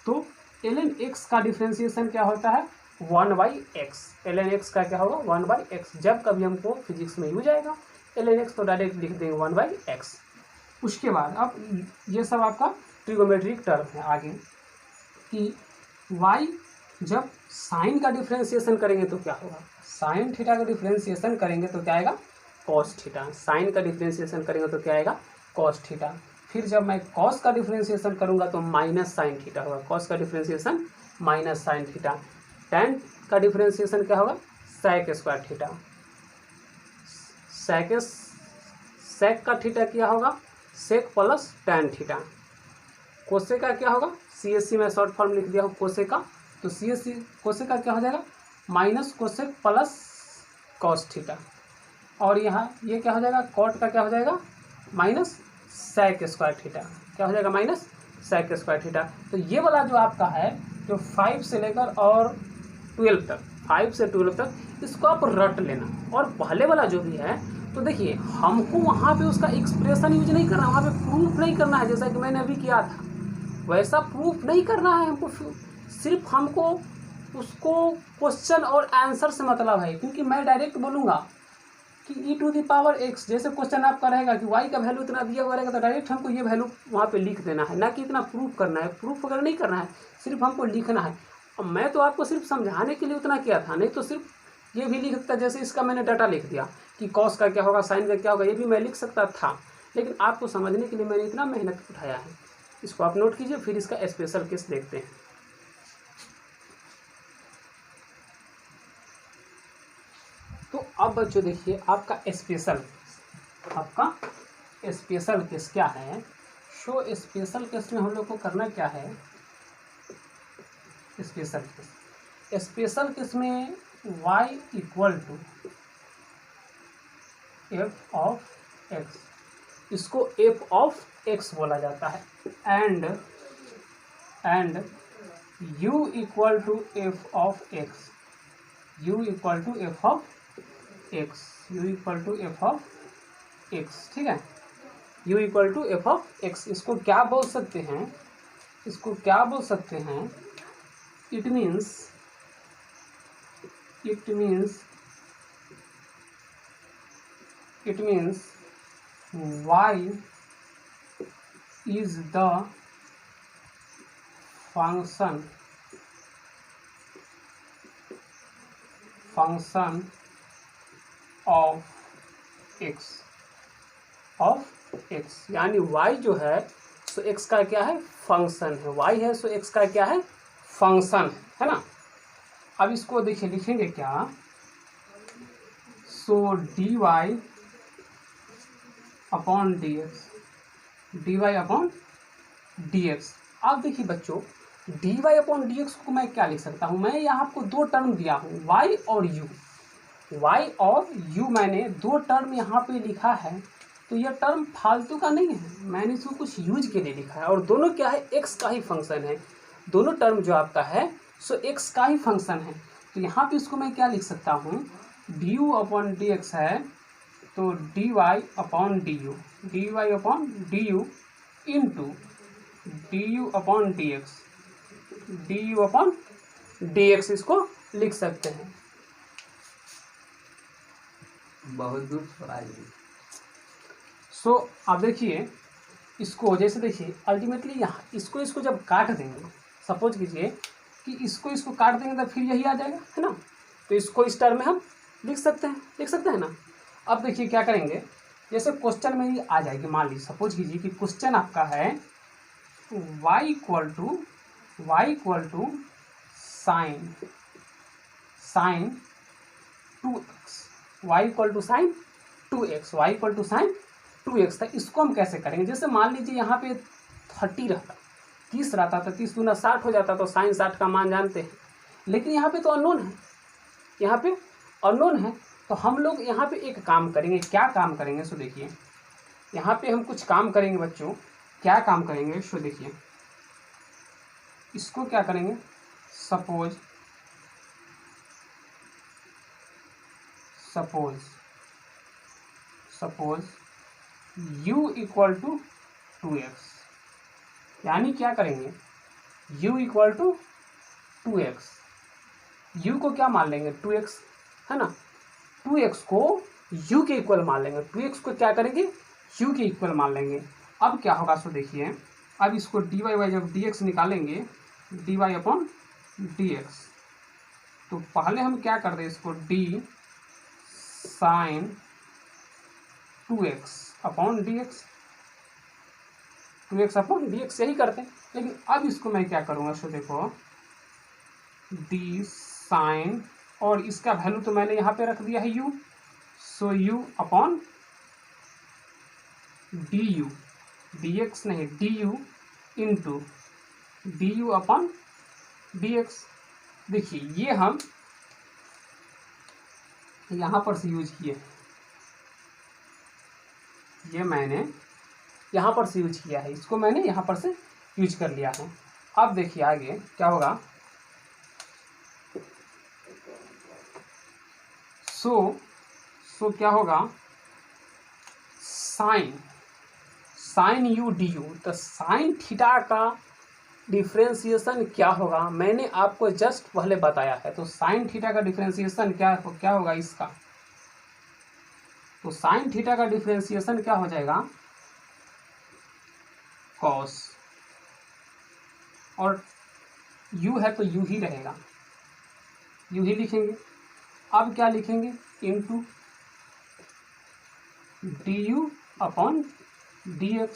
तो ln x का डिफ्रेंशिएशन क्या होता है 1/x, ln x का क्या होगा 1/x, जब कभी हमको फिजिक्स में यूज आएगा ln x तो डायरेक्ट लिख देंगे 1/x। उसके बाद अब ये सब आपका ट्रिगोमेट्रिक टर्म है आगे, कि y जब साइन का डिफ्रेंशिएशन करेंगे तो क्या होगा, साइन थीटा का डिफ्रेंशिएशन करेंगे तो क्या आएगा कॉस थीटा, साइन का डिफ्रेंशिएशन करेंगे तो क्या आएगा कॉस थीटा। फिर जब मैं कॉस का डिफ्रेंशिएशन करूंगा तो माइनस साइन थीटा होगा, कॉस का differentiation minus sine theta. Tan का डिफ्रेंशिएशन क्या होगा सेक स्क्वायर थीटा, सेक का थीटा क्या होगा सेक प्लस टैन थीटा। कोसे का क्या होगा, सीएससी में शॉर्ट फॉर्म लिख दिया हो कोसे का, तो सीएससी कोसे का क्या हो जाएगा minus cosec plus cos theta. और यहाँ ये क्या हो जाएगा कॉट का क्या हो जाएगा माइनस सेक स्क्वायर थीटा, क्या हो जाएगा माइनस सेक स्क्वायर थीटा। तो ये वाला जो आपका है जो 5 से लेकर और 12 तक, 5 से 12 तक, इसको आप रट लेना। और पहले वाला जो भी है तो देखिए हमको वहाँ पे उसका एक्सप्रेशन यूज नहीं करना, वहाँ पे प्रूफ नहीं करना है, जैसा कि मैंने अभी किया था वैसा प्रूफ नहीं करना है हमको, सिर्फ हमको उसको क्वेश्चन और आंसर से मतलब है, क्योंकि मैं डायरेक्ट बोलूँगा कि e to the power x, जैसे क्वेश्चन आपका रहेगा कि y का वैल्यू इतना दिया हुआ रहेगा तो डायरेक्ट हमको ये वैल्यू वहाँ पे लिख देना है, ना कि इतना प्रूफ करना है, प्रूफ वगैरह नहीं करना है, सिर्फ हमको लिखना है। अब मैं तो आपको सिर्फ समझाने के लिए उतना किया था, नहीं तो सिर्फ ये भी लिख सकता, जैसे इसका मैंने डाटा लिख दिया कि कॉस का क्या होगा साइन का क्या होगा, ये भी मैं लिख सकता था, लेकिन आपको समझने के लिए मैंने इतना मेहनत उठाया है। इसको आप नोट कीजिए, फिर इसका स्पेशल केस देखते हैं। तो अब बच्चों देखिए आपका स्पेशल केस क्या है। सो स्पेशल केस में हम लोग को करना क्या है, स्पेशल केस में y equal to f of x, इसको एफ ऑफ एक्स बोला जाता है। And u equal to f of x, u equal to f of x, u equal to f of x, ठीक है। u equal to f of x, इसको क्या बोल सकते हैं, इसको क्या बोल सकते हैं, it means y is the function of x, यानी y जो है सो x का क्या है, फंक्शन है, y है सो x का क्या है, फंक्शन है ना। अब इसको देखिए लिखेंगे क्या, सो dy अपॉन dx। अब देखिए बच्चों dy अपॉन dx को मैं क्या लिख सकता हूँ, मैं यहाँ आपको दो टर्म दिया हूँ y और u मैंने दो टर्म यहाँ पे लिखा है, तो यह टर्म फालतू का नहीं है, मैंने इसको कुछ यूज के लिए लिखा है, और दोनों क्या है, x का ही फंक्शन है, दोनों टर्म जो आपका है सो x का ही फंक्शन है। तो यहाँ पे इसको मैं क्या लिख सकता हूँ, du अपॉन dx है तो dy upon du into du upon dx, इसको लिख सकते हैं। बहुत दूर छोड़ा जी। सो अब देखिए इसको, जैसे देखिए अल्टीमेटली यहाँ इसको जब काट देंगे, सपोज कीजिए कि इसको काट देंगे तो फिर यही आ जाएगा, है ना। तो इसको इस टर्म में हम लिख सकते हैं ना। अब देखिए क्या करेंगे, जैसे क्वेश्चन में ही आ जाएगी, मान लीजिए सपोज कीजिए कि क्वेश्चन आपका है y equal to sine 2x, y equal to sine 2x, था। इसको हम कैसे करेंगे, जैसे मान लीजिए यहाँ पे 30 रहता, 30 रहता तो 30 दूना 60 हो जाता, तो साइन 60 का मान जानते हैं, लेकिन यहाँ पे तो अननोन है, तो हम लोग यहाँ पे एक काम करेंगे, क्या काम करेंगे सो देखिए, यहाँ पे हम कुछ काम करेंगे बच्चों, क्या काम करेंगे सो देखिए, इसको क्या करेंगे, suppose u equal to 2x, यानी क्या करेंगे, u equal to 2x, u को क्या मान लेंगे 2x, है ना, 2x को u के इक्वल मान लेंगे, 2x को क्या करेंगे, u के इक्वल मान लेंगे। अब क्या होगा सो देखिए, अब इसको dy बाई जब dx निकालेंगे, dy अपॉन dx, तो पहले हम क्या कर दें, इसको d sine 2x upon dx, 2x upon dx यही करते हैं। लेकिन अब इसको मैं क्या करूँगा सो देखो, d साइन, और इसका वैल्यू तो मैंने यहाँ पे रख दिया है u, सो u अपॉन du, dx नहीं du into du upon dx। देखिए ये हम यहाँ पर से यूज किए, ये मैंने यहाँ पर से यूज किया है, इसको मैंने यहाँ पर से यूज कर लिया है। अब देखिए आगे क्या होगा, सो क्या होगा, साइन यू डी यू, तो साइन थीटा का डिफ्रेंसिएशन क्या होगा, मैंने आपको जस्ट पहले बताया है। तो साइन थीटा का डिफ्रेंसिएशन क्या होगा इसका, तो साइन थीटा का डिफ्रेंसिएशन क्या हो जाएगा, कॉस, और u है तो u ही रहेगा, u ही लिखेंगे। अब क्या लिखेंगे, इनटू du अपॉन dx।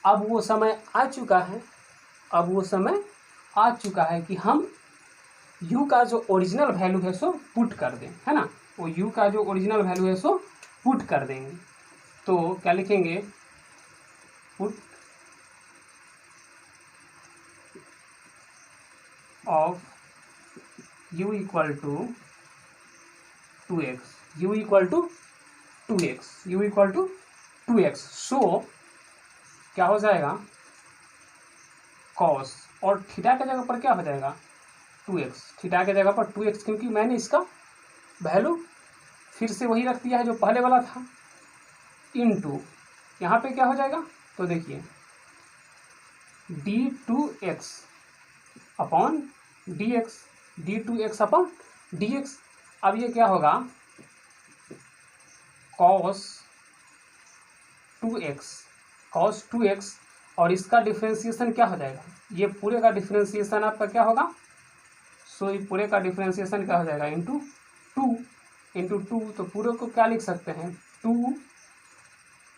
अब वो समय आ चुका है कि हम u का जो ओरिजिनल वैल्यू है सो पुट कर दें, है ना, वो u का जो ओरिजिनल वैल्यू है सो पुट कर देंगे। तो क्या लिखेंगे, put of u equal to 2x, u equal to 2x, u equal to 2x। So क्या हो जाएगा, कॉस, और थीटा के जगह पर क्या हो जाएगा 2x, थीटा के जगह पर 2x, क्योंकि मैंने इसका वैल्यू फिर से वही रख दिया है जो पहले वाला था, इनटू यहाँ पे क्या हो जाएगा, तो देखिए d2x upon dx, d2x upon dx। अब ये क्या होगा, cos 2x, और इसका डिफ्रेंसिएशन क्या हो जाएगा, ये पूरे का डिफ्रेंसिएशन आपका क्या होगा, सो ये पूरे का डिफ्रेंसिएशन क्या हो जाएगा, इंटू टू, तो पूरे को क्या लिख सकते हैं, 2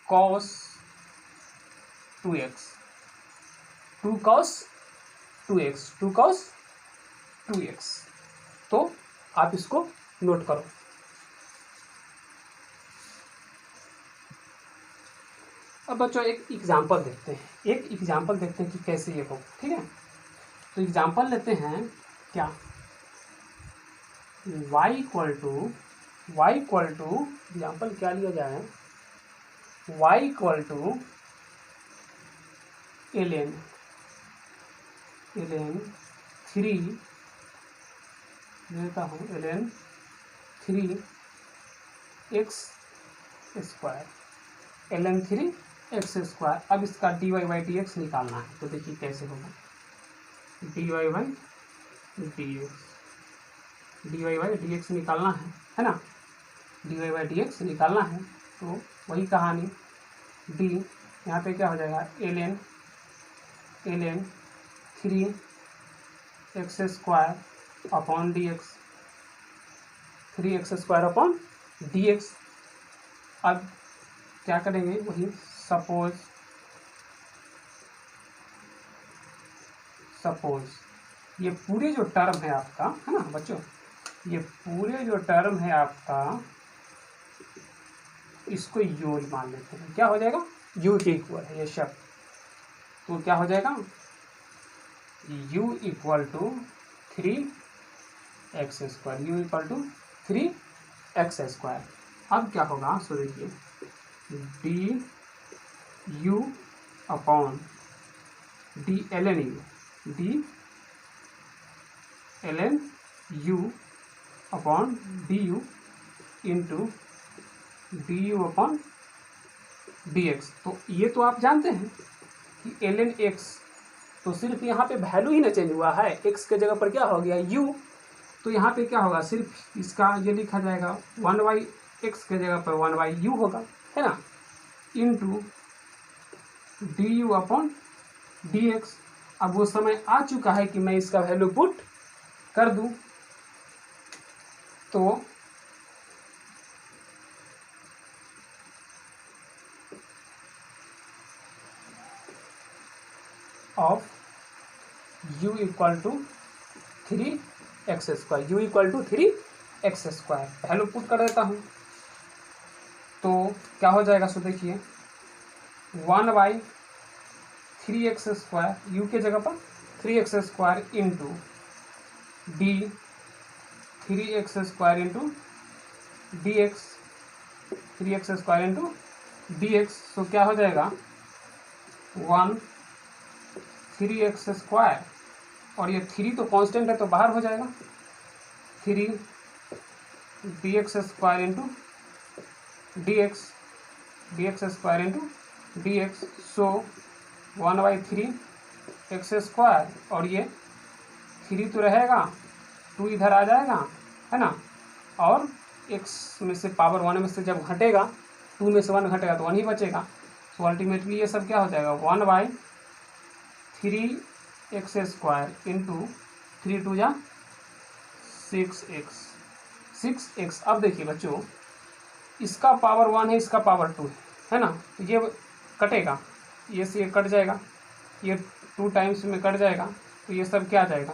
cos 2x, 2 cos 2x। तो आप इसको नोट करो। अब बच्चों एक एग्जांपल देखते हैं, कि कैसे ये होगा, ठीक है। तो एग्जांपल लेते हैं क्या, y इक्वल टू एग्जांपल क्या लिया जाए, y इक्वल टू ln 3 लेता हूँ, ln 3x square, ln 3x square. अब इसका dy बाई dx निकालना है, तो देखिए कैसे होगा, dy बाई dx निकालना है ना, dy बाई dx निकालना है। तो वही कहानी, d यहाँ पे क्या हो जाएगा, ln 3x square upon dx, 3x square upon dx। अब क्या करेंगे, वही सपोज ये पूरे जो टर्म है आपका, है ना बच्चों, ये पूरे जो टर्म है आपका, इसको u मान लेते हैं, क्या हो जाएगा, u के इक्वल है ये शब्द, तो क्या हो जाएगा, u equal to 3x square, u equal to 3x square. अब क्या होगा, सो देखिए d u upon d ln u upon d u into d u upon d x. तो ये तो आप जानते हैं कि ln x, तो सिर्फ यहाँ पे वैल्यू ही ना चेंज हुआ है, x के जगह पर क्या हो गया u, तो यहाँ पे क्या होगा, सिर्फ इसका ये लिखा जाएगा 1/x के जगह पर 1/u होगा, है ना, into d u upon d x. अब वो समय आ चुका है कि मैं इसका वैल्यू पुट कर दूं, तो of u equal to 3x square, u equal to 3x square value put कर देता हूँ, तो क्या हो जाएगा, सो देखिए 1/3x स्क्वायर, u के जगह पर 3x square into D 3x square into d x, 3x square into d x. तो क्या हो जाएगा 3x स्क्वायर, और ये 3 तो कांस्टेंट है तो बाहर हो जाएगा, 3 dx square into d x square into d x. So 1/3x square, और ये 3 तो रहेगा, 2 इधर आ जाएगा, है ना, और x में से पावर 1 में से जब घटेगा, 2 में से 1 घटेगा तो 1 ही बचेगा। तो अल्टीमेटली ये सब क्या हो जाएगा 1/3x स्क्वायर इंटू 3 2 जा 6x। अब देखिए बच्चों, इसका पावर 1 है, इसका पावर 2 है ना, तो ये कटेगा, ये से ये कट जाएगा, ये 2 टाइम्स में कट जाएगा, तो ये सब क्या आ जाएगा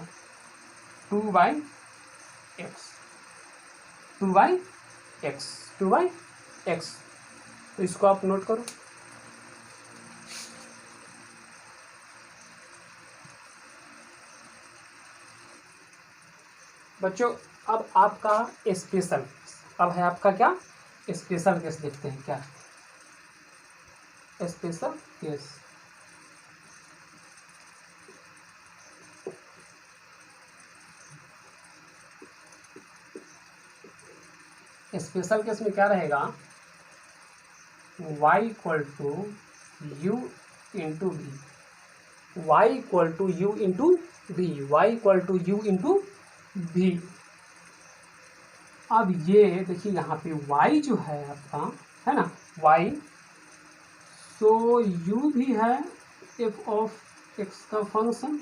2/x। तो इसको आप नोट करो। बच्चों अब आपका अब है आपका क्या, स्पेशल केस देखते हैं क्या है स्पेशल केस। स्पेशल केस में क्या रहेगा, y equal to u into v, y equal to u into v, y equal to u into v. अब ये देखिए यहाँ पे y जो है आपका, है ना y, तो u भी है f ऑफ x का फंक्शन,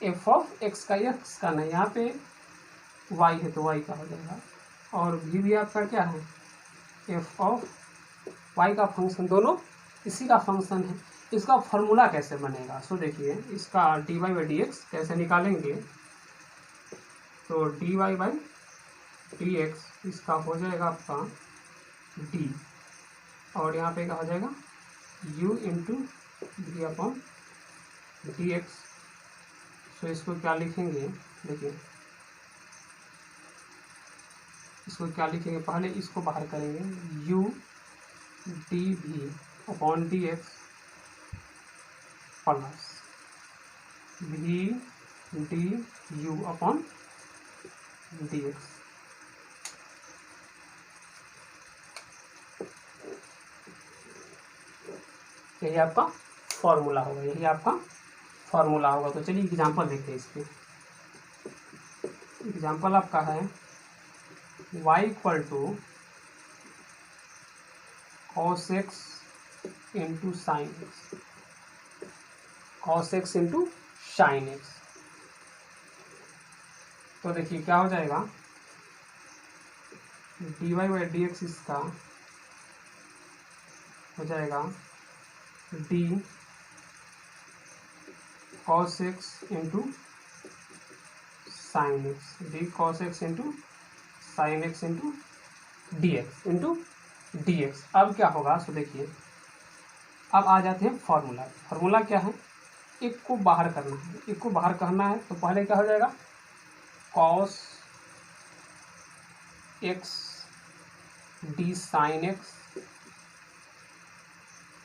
f ऑफ x का x का नहीं, यहाँ पे y है तो y का हो जाएगा, और v भी आपका क्या है, f ऑफ y का फंक्शन, दोनों इसी का फंक्शन है। इसका फॉर्मूला कैसे बनेगा, सो देखिए इसका dy बाई डी एक्स कैसे निकालेंगे, तो dy बाई डी एक्स इसका हो जाएगा आपका d, और यहाँ पे क्या हो जाएगा u into v upon d x. So इसको क्या लिखेंगे, देखिए इसको क्या लिखेंगे, पहले इसको बाहर करेंगे, u d v upon d x plus v d u upon d x. यही आपका फॉर्मूला होगा, यही आपका फॉर्मूला होगा। तो चलिए एग्जांपल देखते हैं इसके। एग्जांपल आपका है y equal to cos x into sine x, cos x into sine x. तो देखिए क्या हो जाएगा, dy बाई डी एक्स इसका हो जाएगा d cos x into sine x, D cos x into sine x into d x into d x. अब क्या होगा, सो देखिए अब आ जाते हैं फॉर्मूला। फॉर्मूला क्या है, एक को बाहर करना है, एक को बाहर करना है, तो पहले क्या हो जाएगा cos x d sine x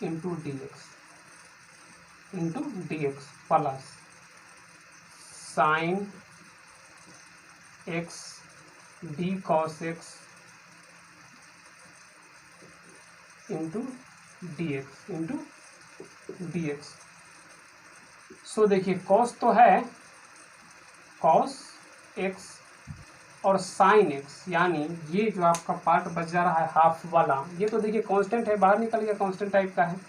into d x plus sine x d cos x into d x. So देखिए कॉस तो है, कॉस एक्स और साइन एक्स, यानी ये जो आपका पार्ट बच जा रहा है हाफ वाला, ये तो देखिए कांस्टेंट है, बाहर निकल गया, कांस्टेंट टाइप का है।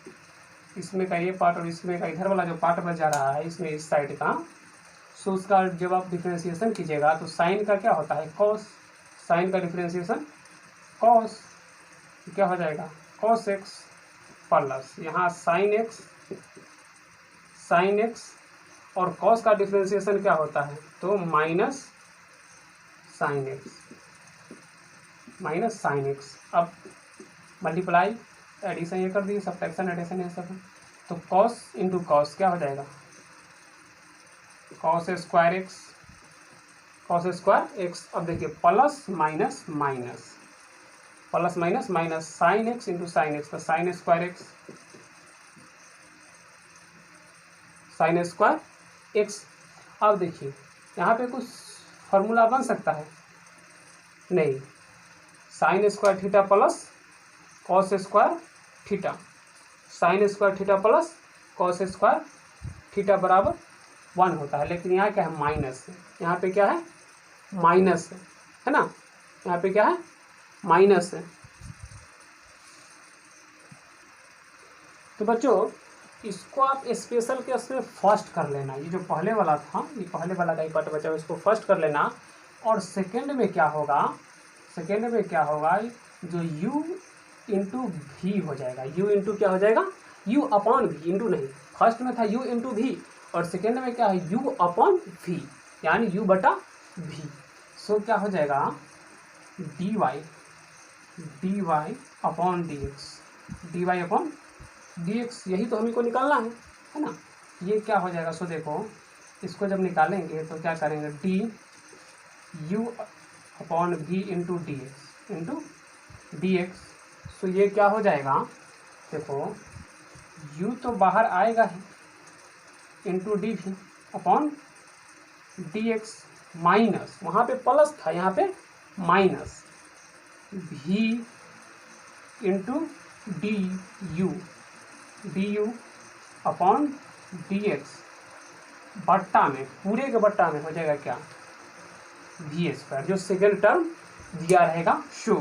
इसमें का ये पार्ट और इसमें का इधर वाला जो पार्ट बच जा रहा है इसमें इस साइड का, सो उसका जब आप डिफ्रेंशिएशन कीजिएगा तो साइन का क्या होता है कॉस, साइन का डिफ्रेंशिएशन कॉस, क्या हो जाएगा कॉस एक्स प्लस यहाँ साइन एक्स और कॉस का डिफ्रेंशिएशन क्या होता है, तो माइनस साइन एक्स। अब मल्टीप्लाई एडिशन ये कर दिए, सब्ट्रैक्शन एडिशन ये सब है, तो कॉस इंटू कॉस क्या हो जाएगा कॉस स्क्वायर एक्स। अब देखिए plus minus minus sign x into sine x, तो साइन स्क्वायर एक्स। अब देखिए यहाँ पे कुछ फॉर्मूला बन सकता है, नहीं, sine square theta plus cos square theta, sine square theta plus cos square theta बराबर 1 होता है। लेकिन यहाँ क्या है माइनस है, यहाँ पे क्या है माइनस है ना, यहाँ पे क्या है माइनस है। तो बच्चों इसको आप स्पेशल केस में फर्स्ट कर लेना, ये जो पहले वाला था, ये पहले वाला का ही पार्ट बचा, इसको फर्स्ट कर लेना। और सेकेंड में क्या होगा, जो u इंटू वी हो जाएगा, u इंटू क्या हो जाएगा u अपॉन वी, इंटू नहीं, फर्स्ट में था u इंटू वी और सेकेंड में क्या है u अपॉन वी, यानी u बटा वी। सो क्या हो जाएगा dy अपॉन dx, यही तो हमें को निकालना है ना। ये क्या हो जाएगा, सो देखो इसको जब निकालेंगे तो क्या करेंगे, d u upon v into d x. So ये क्या हो जाएगा, देखो u तो बाहर आएगा ही, इंटू डी भी अपॉन डी एक्स माइनस, वहाँ पे प्लस था यहाँ पे minus v into d u upon d x बट्टा में, पूरे के बट्टा में हो जाएगा क्या, वी स्क्वायर, जो सेकेंड टर्म दिया रहेगा शो।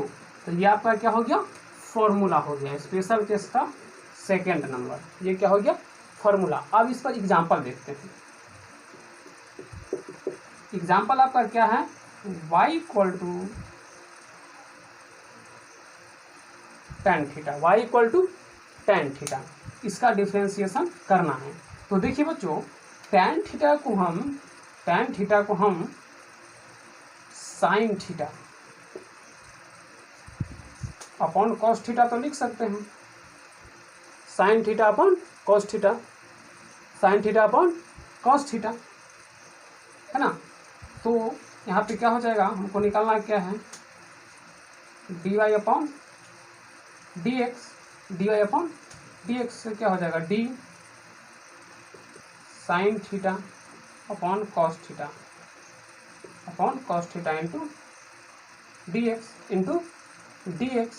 तो ये आपका क्या हो गया, फॉर्मूला हो गया स्पेशल केस का सेकेंड नंबर, ये क्या हो गया फॉर्मूला। अब इस पर एग्जाम्पल देखते हैं। एग्जाम्पल आपका क्या है, y equal to tan theta, y equal to tan theta, इसका डिफ्रेंसिएशन करना है। तो देखिए बच्चों, tan थीटा को हम sin theta upon cos theta तो लिख सकते हैं, sin theta upon cos theta, sin theta upon cos theta, है ना। तो यहाँ पे क्या हो जाएगा, हमको निकालना क्या है, dy upon dy upon dx से क्या हो जाएगा, d sin theta upon cos theta into dx।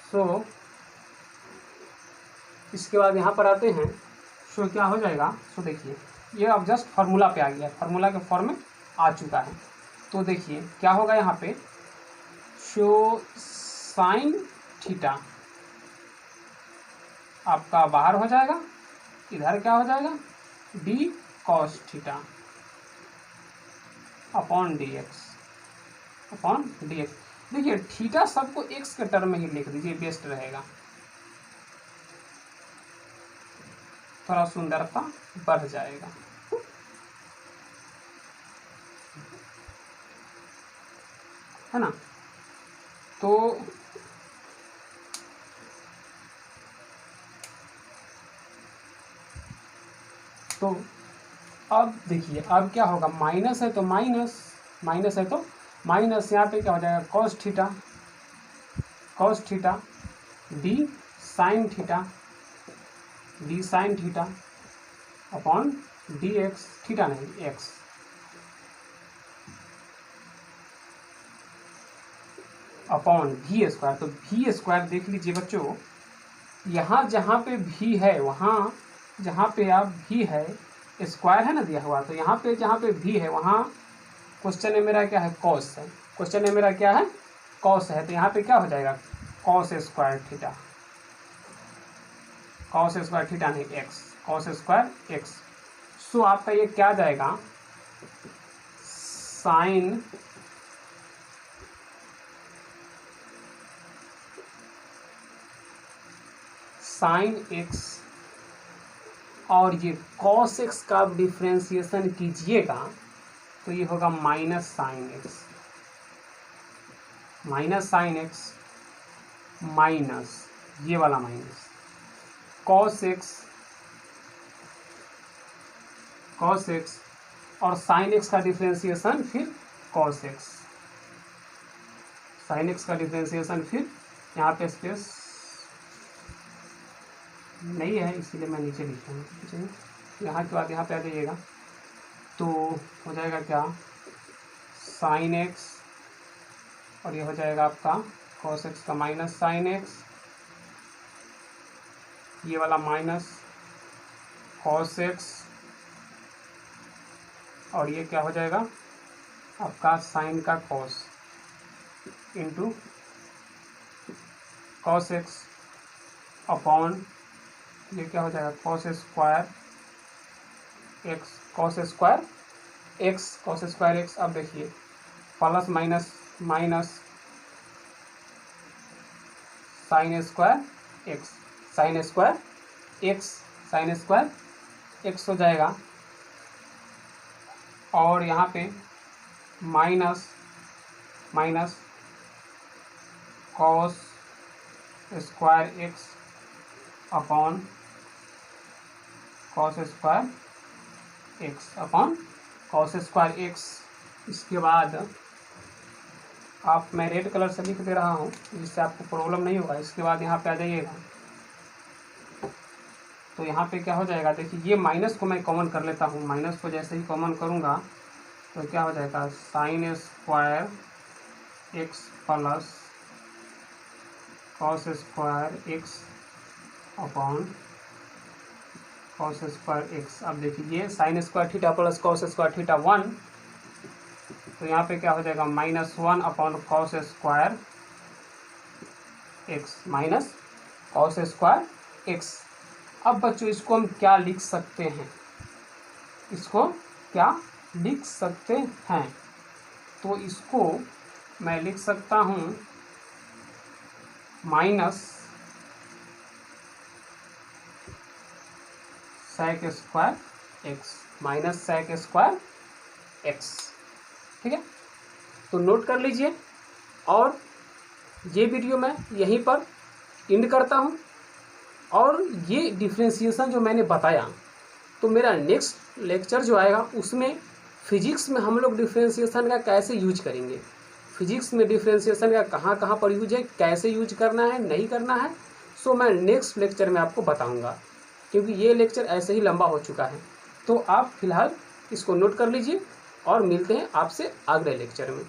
सो इसके बाद यहाँ पर आते हैं, सो क्या हो जाएगा, सो देखिए ये अब जस्ट फार्मूला पे आ गया, फार्मूला के फॉर्म में आ चुका है। तो देखिए क्या होगा यहाँ पे, सो साइन थीटा आपका बाहर हो जाएगा, इधर क्या हो जाएगा, D cos theta upon d x. देखिए थीटा सबको एक्स के टर्म में ही लिख दीजिए, बेस्ट रहेगा, थोड़ा सुंदरता बढ़ जाएगा। है ना। तो अब देखिए, अब क्या होगा, माइनस है तो माइनस यहाँ पे क्या हो जाएगा, cos theta D sine theta upon d x, theta नहीं एक्स, अपॉन वी स्क्वायर। तो वी स्क्वायर देख लीजिए बच्चों, यहाँ जहाँ पे भी है, वहाँ जहाँ पे आप भी है स्क्वायर है ना दिया हुआ, तो यहाँ पे जहाँ पे भी है वहाँ क्वेश्चन में मेरा क्या है, कॉस है, क्वेश्चन में मेरा क्या है, कॉस है। तो यहाँ पे क्या हो जाएगा, कॉस स्क्वायर थीटा नहीं एक्स, कॉस स्क्वायर एक्स। सो आपका ये क्या जाएगा, साइन एक्स, और ये कॉस एक्स का आप डिफ्रेंसिएशन कीजिएगा तो ये होगा माइनस साइन एक्स माइनस ये वाला माइनस कॉस एक्स और साइन एक्स का डिफ्रेंसिएशन फिर कॉस एक्स, साइन एक्स का डिफ्रेंसिएशन फिर यहाँ पे स्पेस नहीं है इसीलिए मैं नीचे लिख रहा हूँ। यहाँ के बाद यहाँ पे आ जाइएगा तो हो जाएगा क्या, साइन एक्स और ये हो जाएगा आपका कॉस एक्स का माइनस साइन एक्स, ये वाला माइनस कॉस एक्स और ये क्या हो जाएगा आपका साइन का cos into cos x upon ये क्या हो जाएगा कॉस स्क्वायर एक्स। अब देखिए plus minus sine square x हो जाएगा, और यहाँ पे minus cos square x upon cos square x इसके बाद आप, मैं रेड कलर से लिख दे रहा हूँ जिससे आपको प्रॉब्लम नहीं होगा। इसके बाद यहाँ पे आ जाइएगा, तो यहाँ पे क्या हो जाएगा, देखिए ये माइनस को मैं कॉमन कर लेता हूँ। माइनस को जैसे ही कॉमन करूँगा तो क्या हो जाएगा, sine square x plus cos square x upon cos square x. अब देखिए ये sine square theta plus cos square theta 1, तो यहाँ पे क्या हो जाएगा, -1 upon cos square x minus cos square x. अब बच्चों इसको हम क्या लिख सकते हैं, इसको क्या लिख सकते हैं, तो इसको मैं लिख सकता हूँ minus sec square x, minus sec square x. ठीक है, तो नोट कर लीजिए। और ये वीडियो मैं यहीं पर एंड करता हूँ। और ये डिफ्रेंशिएशन जो मैंने बताया, तो मेरा नेक्स्ट लेक्चर जो आएगा उसमें फिजिक्स में हम लोग डिफ्रेंशिएशन का कैसे यूज करेंगे, फिजिक्स में डिफ्रेंशिएशन का कहाँ कहाँ पर यूज है, कैसे यूज करना है, नहीं करना है, सो मैं नेक्स्ट लेक्चर में आपको बताऊंगा, क्योंकि ये लेक्चर ऐसे ही लंबा हो चुका है। तो आप फिलहाल इसको नोट कर लीजिए और मिलते हैं आपसे अगले लेक्चर में।